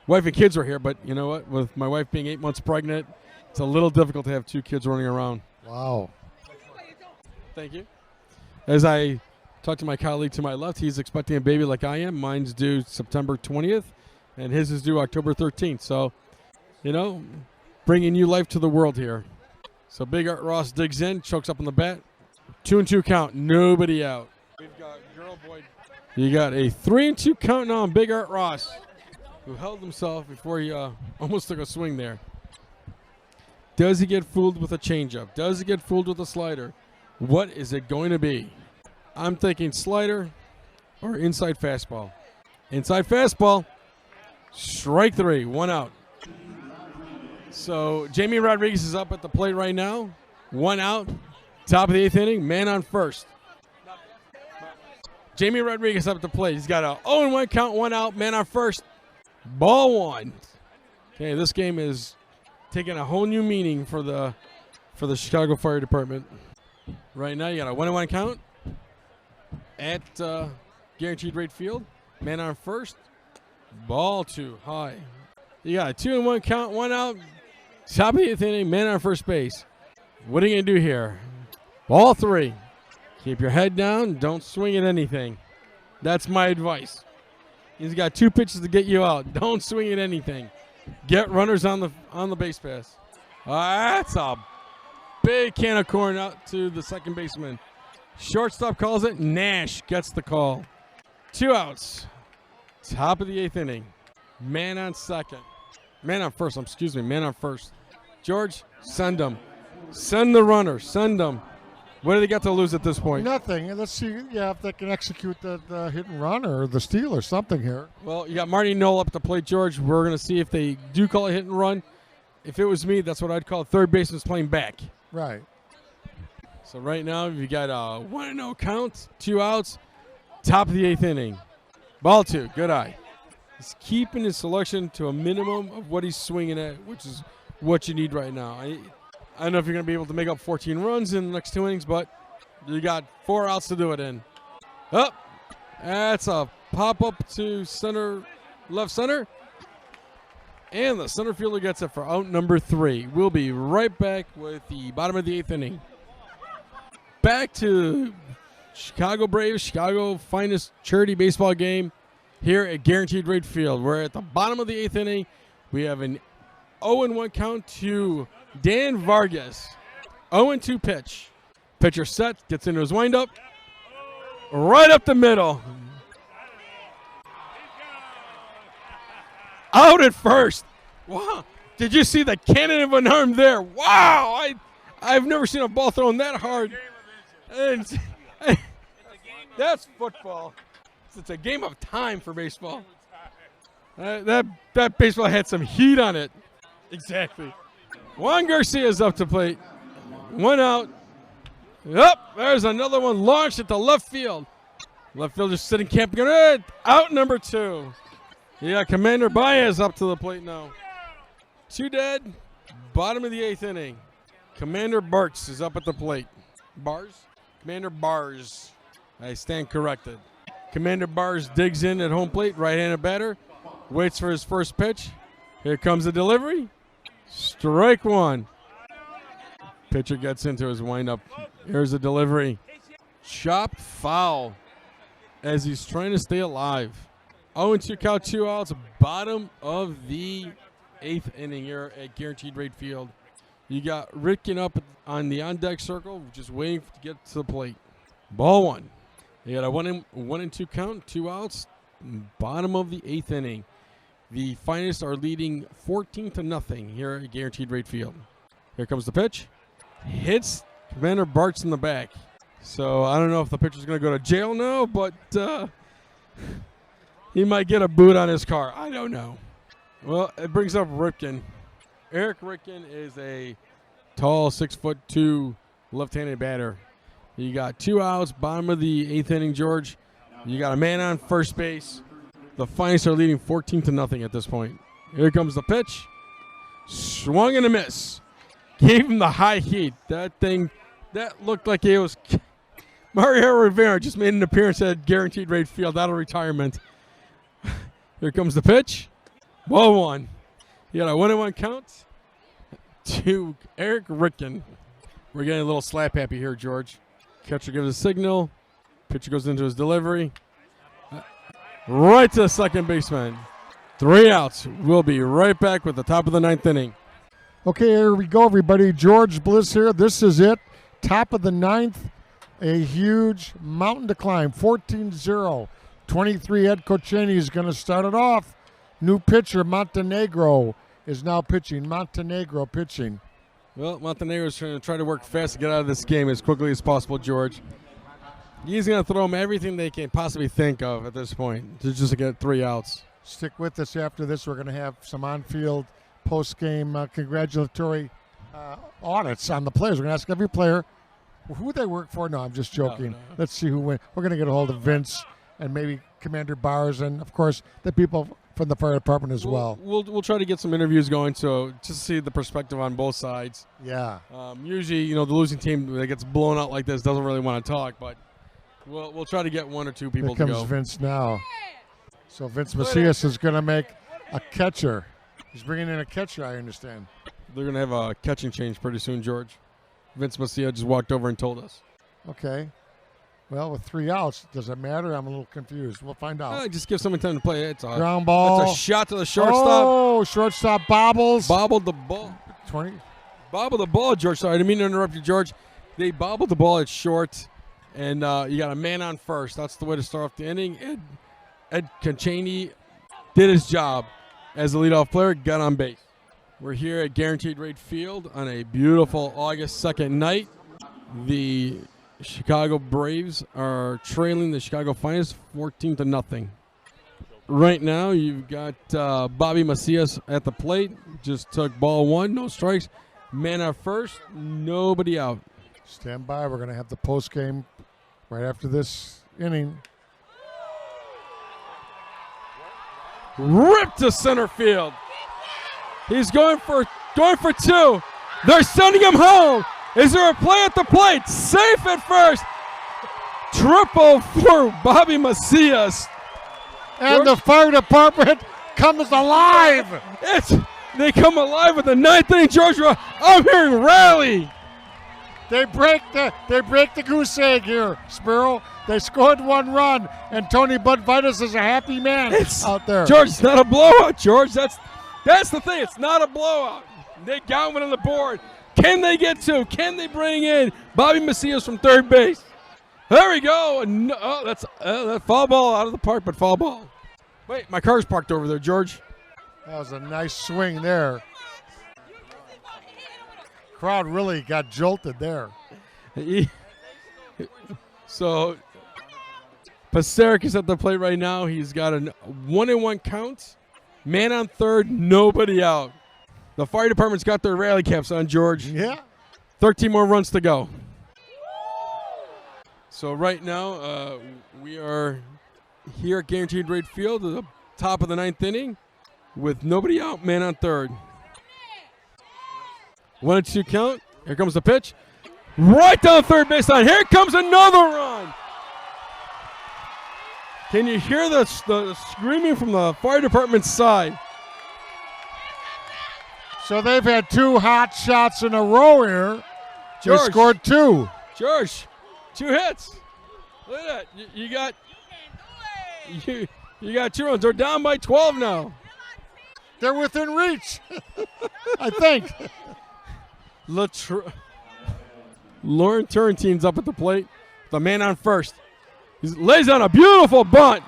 wife and kids were here, but you know what? With my wife being 8 months pregnant, it's a little difficult to have 2 kids running around. Wow. Thank you. As I talk to my colleague to my left, he's expecting a baby like I am. Mine's due September 20th, and his is due October 13th. So, you know, bringing new life to the world here. So Big Art Ross digs in, chokes up on the bat. 2-2 count, nobody out. We've got Girl Boyd. You got a 3-2 count now on Big Art Ross, who held himself before he almost took a swing there. Does he get fooled with a changeup? Does he get fooled with a slider? What is it going to be? I'm thinking slider or inside fastball. Inside fastball. Strike 3, 1 out. So Jamie Rodriguez is up at the plate right now. 1 out. Top of the 8th inning. Man on first. Jamie Rodriguez up at the plate. He's got a 0-1 count, 1 out. Man on first. Ball 1. Okay, this game is taking a whole new meaning for the Chicago Fire Department. Right now, you got a 1-1 count at Guaranteed Rate Field. Man on first. Ball 2, high. You got a 2-1 count, 1 out. Top of the 8th inning, man on first base. What are you going to do here? Ball 3. Keep your head down. Don't swing at anything. That's my advice. He's got 2 pitches to get you out. Don't swing at anything. Get runners on the base pass. That's a big can of corn out to the second baseman. Shortstop calls it. Nash gets the call. 2 outs. Top of the 8th inning. Man on second. Man on first. Excuse me. Man on first. George, send them. Send the runner. Send them. What do they got to lose at this point? Nothing. Let's see if they can execute the hit and run or the steal or something here. Well, you got Marty Knoll up at the plate, George. We're going to see if they do call a hit and run. If it was me, that's what I'd call third baseman's playing back. Right. So right now, you got a 1-0 count, 2 outs, top of the 8th inning. Ball 2, good eye. He's keeping his selection to a minimum of what he's swinging at, which is what you need right now. I don't know if you're going to be able to make up 14 runs in the next 2 innings, but you got 4 outs to do it in. Up. That's a pop-up to center, left center. And the center fielder gets it for out number 3. We'll be right back with the bottom of the 8th inning. Back to Chicago Braves, Chicago finest charity baseball game here at Guaranteed Rate Field. We're at the bottom of the 8th inning. We have an 0-1 count to Dan Vargas. 0-2 pitch. Pitcher set, gets into his windup. Right up the middle. Out at first. Wow. Did you see the cannon of an arm there? Wow. I've never seen a ball thrown that hard. And that's football. It's a game of time for baseball. That baseball had some heat on it. Exactly. Juan Garcia's up to plate. 1 out. Up. There's another one launched at the left field. Left fielder sitting camping. Out number 2. Yeah, Commander Baez up to the plate now. 2 dead. Bottom of the 8th inning. Commander Bartz is up at the plate. Bars? Commander Bars. I stand corrected. Commander Bars digs in at home plate. Right-handed batter. Waits for his first pitch. Here comes the delivery. Strike 1. Pitcher gets into his windup. Here's the delivery. Chopped foul as he's trying to stay alive. 0-2 count, 2 outs. Bottom of the 8th inning here at Guaranteed Rate Field. You got Ritkin up on the on-deck circle, just waiting to get to the plate. Ball 1. You got a 1-2 count, 2 outs. Bottom of the 8th inning. The finest are leading 14-0 here at Guaranteed Rate Field. Here comes the pitch. Hits Commander Bartz in the back. So I don't know if the pitcher's going to go to jail now, but he might get a boot on his car. I don't know. Well, it brings up Ripken. Eric Ripken is a tall 6'2" left-handed batter. You got 2 outs, bottom of the 8th inning, George. You got a man on first base. The Finest are leading 14-0 at this point. Here comes the pitch. Swung and a miss. Gave him the high heat. That looked like it was. Mario Rivera just made an appearance at Guaranteed Rate Field out of retirement. Here comes the pitch. Ball 1. You got a 1-1 count to Eric Ripken. We're getting a little slap happy here, George. Catcher gives a signal. Pitcher goes into his delivery. Right to the second baseman. 3 outs. We'll be right back with the top of the 9th inning. Okay, here we go, everybody. George Bliss here. This is it. Top of the 9th. A huge mountain to climb. 14-0. 23 Ed Kochanyi is going to start it off. New pitcher, Montenegro, is now pitching. Montenegro pitching. Well, Montenegro's going to try to work fast to get out of this game as quickly as possible, George. He's going to throw them everything they can possibly think of at this point to just get 3 outs. Stick with us after this. We're going to have some on-field post-game congratulatory audits on the players. We're going to ask every player who they work for. No, I'm just joking. No. Let's see who wins. We're going to get a hold of Vince and maybe Commander Bars and, of course, the people from the fire department as well. We'll try to get some interviews going, so just see the perspective on both sides. Yeah. Usually, the losing team that gets blown out like this doesn't really want to talk, but we'll try to get 1 or 2 people Here to comes go. Vince now. So Vince Macias is going to make a catcher. He's bringing in a catcher, I understand. They're going to have a catching change pretty soon, George. Vince Macias just walked over and told us. Okay. Well, with 3 outs, does it matter? I'm a little confused. We'll find out. Just give someone time to play. It's a ground ball. That's a shot to the shortstop. Oh, shortstop bobbles. Bobbled the ball. 20. Bobbled the ball, George. Sorry, I didn't mean to interrupt you, George. They bobbled the ball at short, and you got a man on first. That's the way to start off the inning. Ed Kochanyi did his job as a leadoff player, got on base. We're here at Guaranteed Rate Field on a beautiful August 2nd night. The Chicago Braves are trailing the Chicago Finest 14-0. Right now, you've got Bobby Macias at the plate. Just took ball 1, no strikes. Man at first, nobody out. Stand by. We're going to have the post game right after this inning. Ripped to center field. He's going for 2. They're sending him home. Is there a play at the plate? Safe at first. Triple for Bobby Macias. And the fire department comes alive. They come alive with the 9th inning, George. I'm hearing rally. They break the goose egg here, Spiro. They scored 1 run, and Tony Budvitas is a happy man out there. George, it's not a blowout, George. That's the thing. It's not a blowout. They got one on the board. Can they get 2? Can they bring in Bobby Macias from third base? There we go. No, that's that foul ball out of the park, but foul ball. Wait, my car's parked over there, George. That was a nice swing there. Crowd really got jolted there. So Paseric is at the plate right now. He's got a 1-1 count. Man on third, nobody out. The fire department's got their rally caps on, George. Yeah. 13 more runs to go. So right now, we are here at Guaranteed Rate Field at the top of the 9th inning with nobody out, man on third. 1-2 count. Here comes the pitch. Right down third baseline. Here comes another run. Can you hear the screaming from the fire department's side? So they've had 2 hot shots in a row here. George. They scored 2. George, 2 hits. Look at that. You got 2 runs. They're down by 12 now. They're within reach, I think. Lauren Turrentine's up at the plate. The man on first. He lays down a beautiful bunt.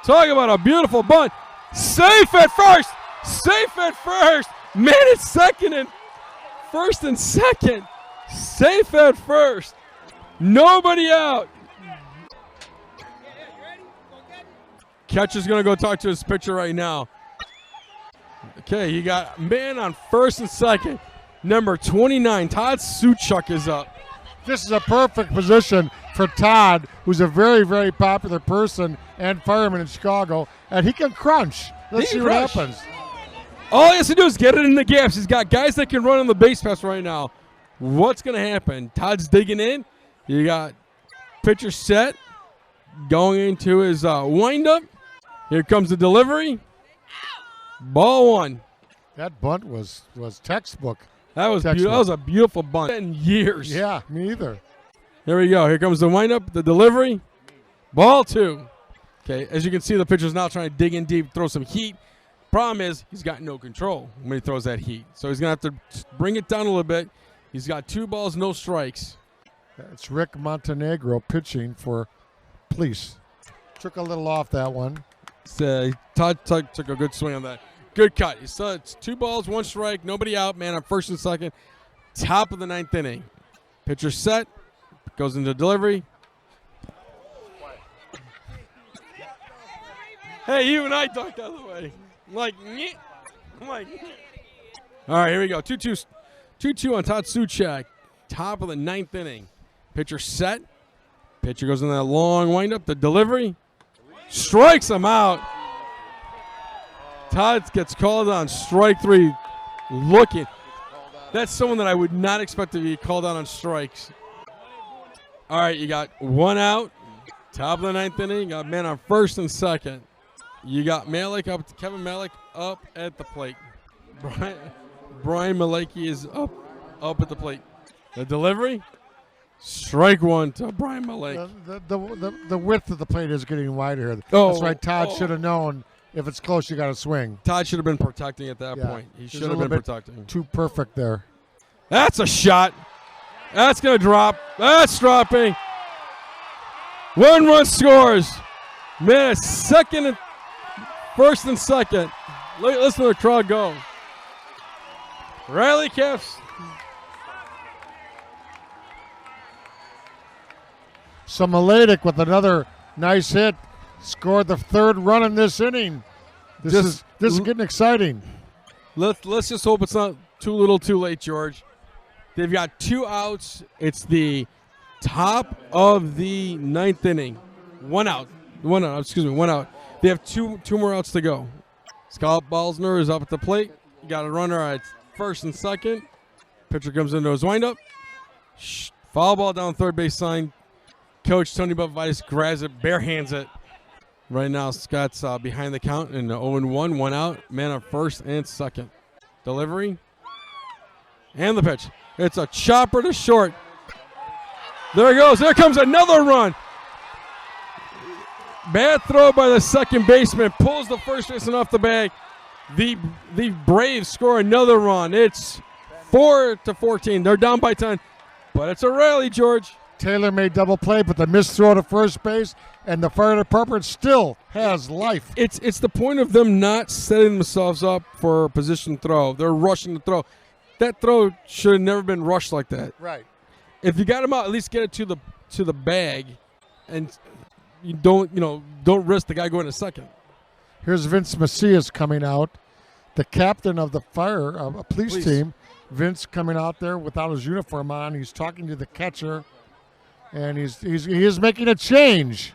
Talk about a beautiful bunt. Safe at first. Safe at first. Man at second and first and second. Safe at first. Nobody out. Catcher's going to go talk to his pitcher right now. Okay, you got man on first and second. Number 29, Todd Suchuk is up. This is a perfect position for Todd, who's a very, very popular person and fireman in Chicago, and he can crunch. Let's see what happens. All he has to do is get it in the gaps. He's got guys that can run on the base pass right now. What's going to happen? Todd's digging in. You got pitcher set, going into his windup. Here comes the delivery. Ball one. That bunt was textbook. That was beautiful. That was a beautiful bunt. In years. Yeah, me either. Here we go. Here comes the windup, the delivery. Ball two. Okay, as you can see, the pitcher's now trying to dig in deep, throw some heat. Problem is, he's got no control when he throws that heat. So he's going to have to bring it down a little bit. He's got 2 balls, no strikes. It's Rick Montenegro pitching for Police. Took a little off that one. Todd took a good swing on that. Good cut. He saw it's 2 balls, 1 strike, nobody out, man on first and second. Top of the 9th inning. Pitcher set, goes into delivery. Hey, you and I ducked out of the way. I'm like, nyeh. I'm like, nyeh. All right, here we go. 2-2 on Todd Suchak. Top of the 9th inning. Pitcher set. Pitcher goes in that long windup. The delivery. Strikes him out. Todd gets called on strike 3. Looking. That's someone that I would not expect to be called on strikes. All right, you got 1 out. Top of the 9th inning. You got man on first and second. You got Malik up, Kevin Malik up at the plate. Brian Malecki is up at the plate. The delivery, strike 1 to Brian Malecki. The width of the plate is getting wider here. Oh, that's why Todd should have known if it's close, you got to swing. Todd should have been protecting at that point. He should have been protecting. Too perfect there. That's a shot. That's going to drop. That's dropping. 1 run scores. Man, first and second. Listen to the crowd go. Riley Caps. So Miletic with another nice hit. Scored the 3rd run in this inning. This is getting exciting. Let's just hope it's not too little too late, George. They've got 2 outs. It's the top of the 9th inning. 1 out. 1 out. They have two more outs to go. Scott Balsner is up at the plate. You got a runner at first and second. Pitcher comes into his windup. Foul ball down third base line. Coach Tony Buvitis grabs it, bare hands it. Right now, Scott's behind the count in 0-1, 1 out. Man on first and second. Delivery. And the pitch. It's a chopper to short. There it goes. There comes another run. Bad throw by the second baseman. Pulls the first baseman off the bag. The Braves score another run. It's 4-14. They're down by 10. But it's a rally, George. Taylor made double play, but the missed throw to first base, and the fire department still has life. It's the point of them not setting themselves up for a position throw. They're rushing the throw. That throw should have never been rushed like that. Right. If you got him out, at least get it to the bag, and you don't risk the guy going to second. Here's Vince Macias coming out, the captain of the police team. Vince coming out there without his uniform on. He's talking to the catcher, and he is making a change.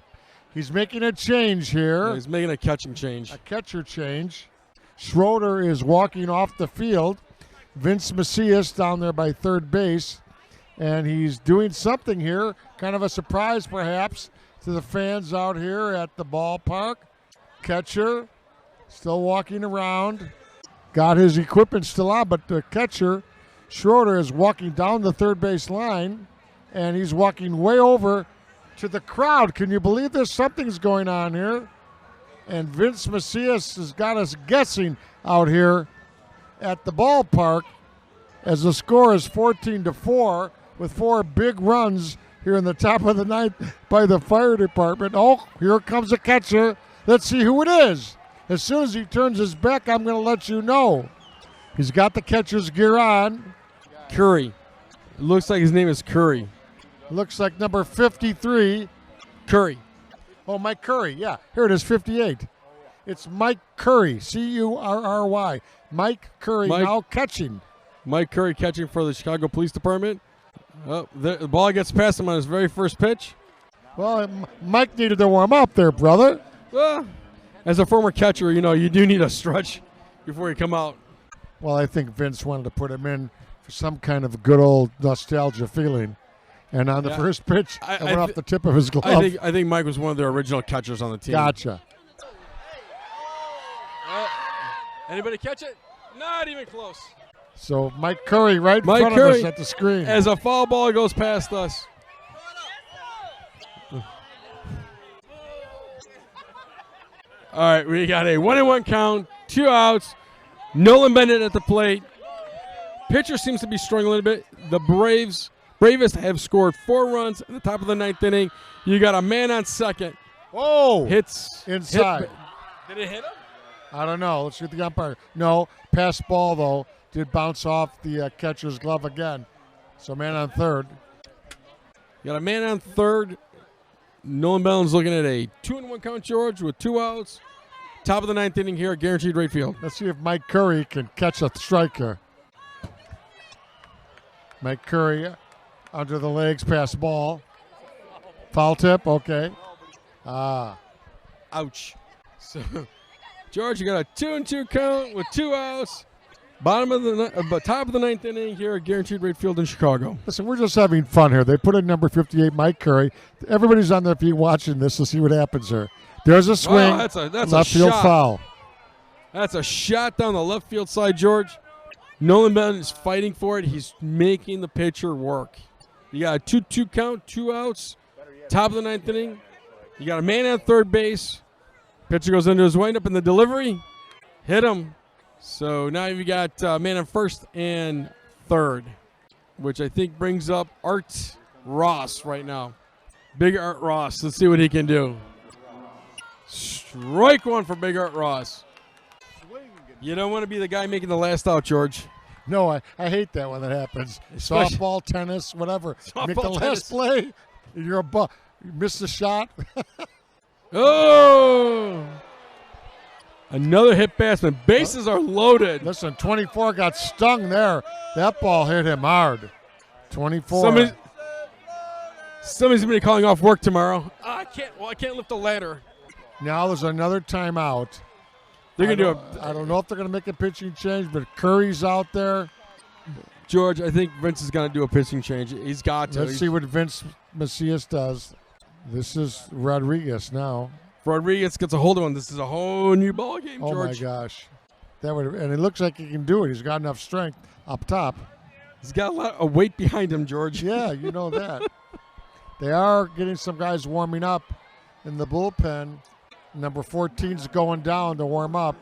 He's making a change here. Yeah, he's making a catching change. A catcher change. Schroeder is walking off the field. Vince Macias down there by third base, and he's doing something here, kind of a surprise perhaps to the fans out here at the ballpark. Catcher still walking around, got his equipment still on, but the catcher, Schroeder, is walking down the third base line, and he's walking way over to the crowd. Can you believe this? Something's going on here. And Vince Macias has got us guessing out here at the ballpark as the score is 14-4 with 4 big runs here in the top of the 9th by the fire department. Oh, here comes the catcher. Let's see who it is. As soon as he turns his back, I'm going to let you know. He's got the catcher's gear on. Curry. It looks like his name is Curry. Looks like number 53. Curry. Oh, Mike Curry. Yeah, here it is, 58. It's Mike Curry, Curry. Mike Curry now catching. Mike Curry catching for the Chicago Police Department. Oh, the ball gets past him on his very first pitch. Well, Mike needed to warm up there, brother. Well, as a former catcher, you do need a stretch before you come out. Well, I think Vince wanted to put him in for some kind of good old nostalgia feeling. And on the first pitch, it went off the tip of his glove. I think Mike was one of the original catchers on the team. Gotcha. Anybody catch it? Not even close. So Mike Curry right in front of us at the screen. As a foul ball goes past us. All right, we got a 1-1 count, 2 outs. Nolan Bennett at the plate. Pitcher seems to be struggling a little bit. The Bravest have scored 4 runs at the top of the 9th inning. You got a man on second. Whoa! Hits inside. Did it hit him? I don't know. Let's get the umpire. No, pass ball though did bounce off the catcher's glove again. So man on third. You got a man on third. Nolan Bennett's looking at a 2-1 count, George, with 2 outs. Top of the 9th inning here at Guaranteed Rate Field. Let's see if Mike Curry can catch a striker. Mike Curry under the legs, pass ball. Foul tip, okay. Ouch. So, George, you got a 2-2 count with 2 outs. Top of the 9th inning here at Guaranteed Rate Field in Chicago. Listen, we're just having fun here. They put in number 58, Mike Curry. Everybody's on their feet watching this to see what happens here. There's a swing. Wow, that's left a field shot. foul. That's a shot down the left field side, George. Nolan Bennett is fighting for it. He's making the pitcher work. You got a 2-2 count, 2 outs. Top of the 9th inning. You got a man at third base. Pitcher goes into his windup in the delivery. Hit him. So now you got man at first and third, which I think brings up Art Ross right now. Big Art Ross. Let's see what he can do. Strike one for Big Art Ross. You don't want to be the guy making the last out, George. No, I hate that when that happens. Softball, tennis, whatever. Make the last play, you're you miss the shot. Oh! Another hit batsman. Bases are loaded. Listen, 24 got stung there. That ball hit him hard. 24. Somebody's going to be calling off work tomorrow. I can't lift the ladder. Now there's another timeout. They're going to do I don't know if they're going to make a pitching change, but Curry's out there. George, I think Vince is going to do a pitching change. He's got to. Let's see what Vince Macias does. This is Rodriguez now. Rodriguez gets a hold of him. This is a whole new ball game, George. Oh my gosh, and it looks like he can do it. He's got enough strength up top. He's got a lot of weight behind him, George. Yeah, you know that. They are getting some guys warming up in the bullpen. Number 14's going down to warm up.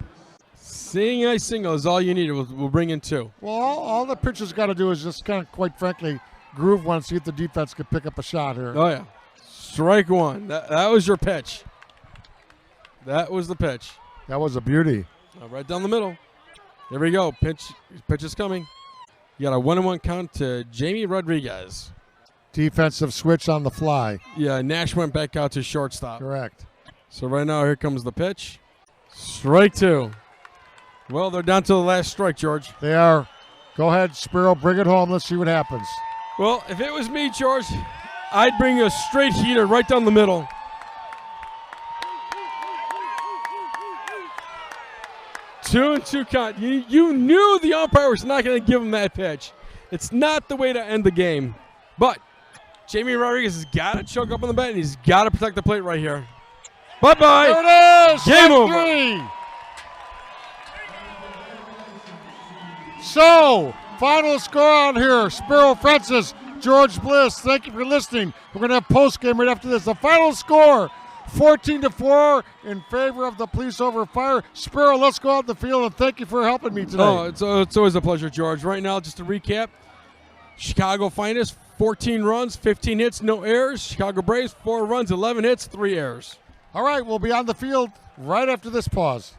Seeing a single is all you need. We'll bring in 2. Well, all the pitchers got to do is just kind of, quite frankly, groove one, see if the defense could pick up a shot here. Oh yeah, strike one. That was your pitch. That was the pitch. That was a beauty. Right down the middle. There we go. Pitch is coming. You got a 1-1 count to Jamie Rodriguez. Defensive switch on the fly. Yeah, Nash went back out to shortstop. Correct. So right now, here comes the pitch. Strike 2. Well, they're down to the last strike, George. They are. Go ahead, Spiro. Bring it home. Let's see what happens. Well, if it was me, George, I'd bring a straight heater right down the middle. Two and 2 count. You knew the umpire was not going to give him that pitch. It's not the way to end the game. But Jamie Rodriguez has got to choke up on the bat, and he's got to protect the plate right here. Bye-bye. There it is. Game over. 3. So, final score out here. Spiro Francis, George Bliss, thank you for listening. We're going to have post-game right after this. The final score, 14-4 in favor of the police over fire. Spiro, let's go out the field, and thank you for helping me today. Oh, it's always a pleasure, George. Right now, just to recap, Chicago Finest, 14 runs, 15 hits, no errors. Chicago Braves, 4 runs, 11 hits, 3 errors. All right, we'll be on the field right after this pause.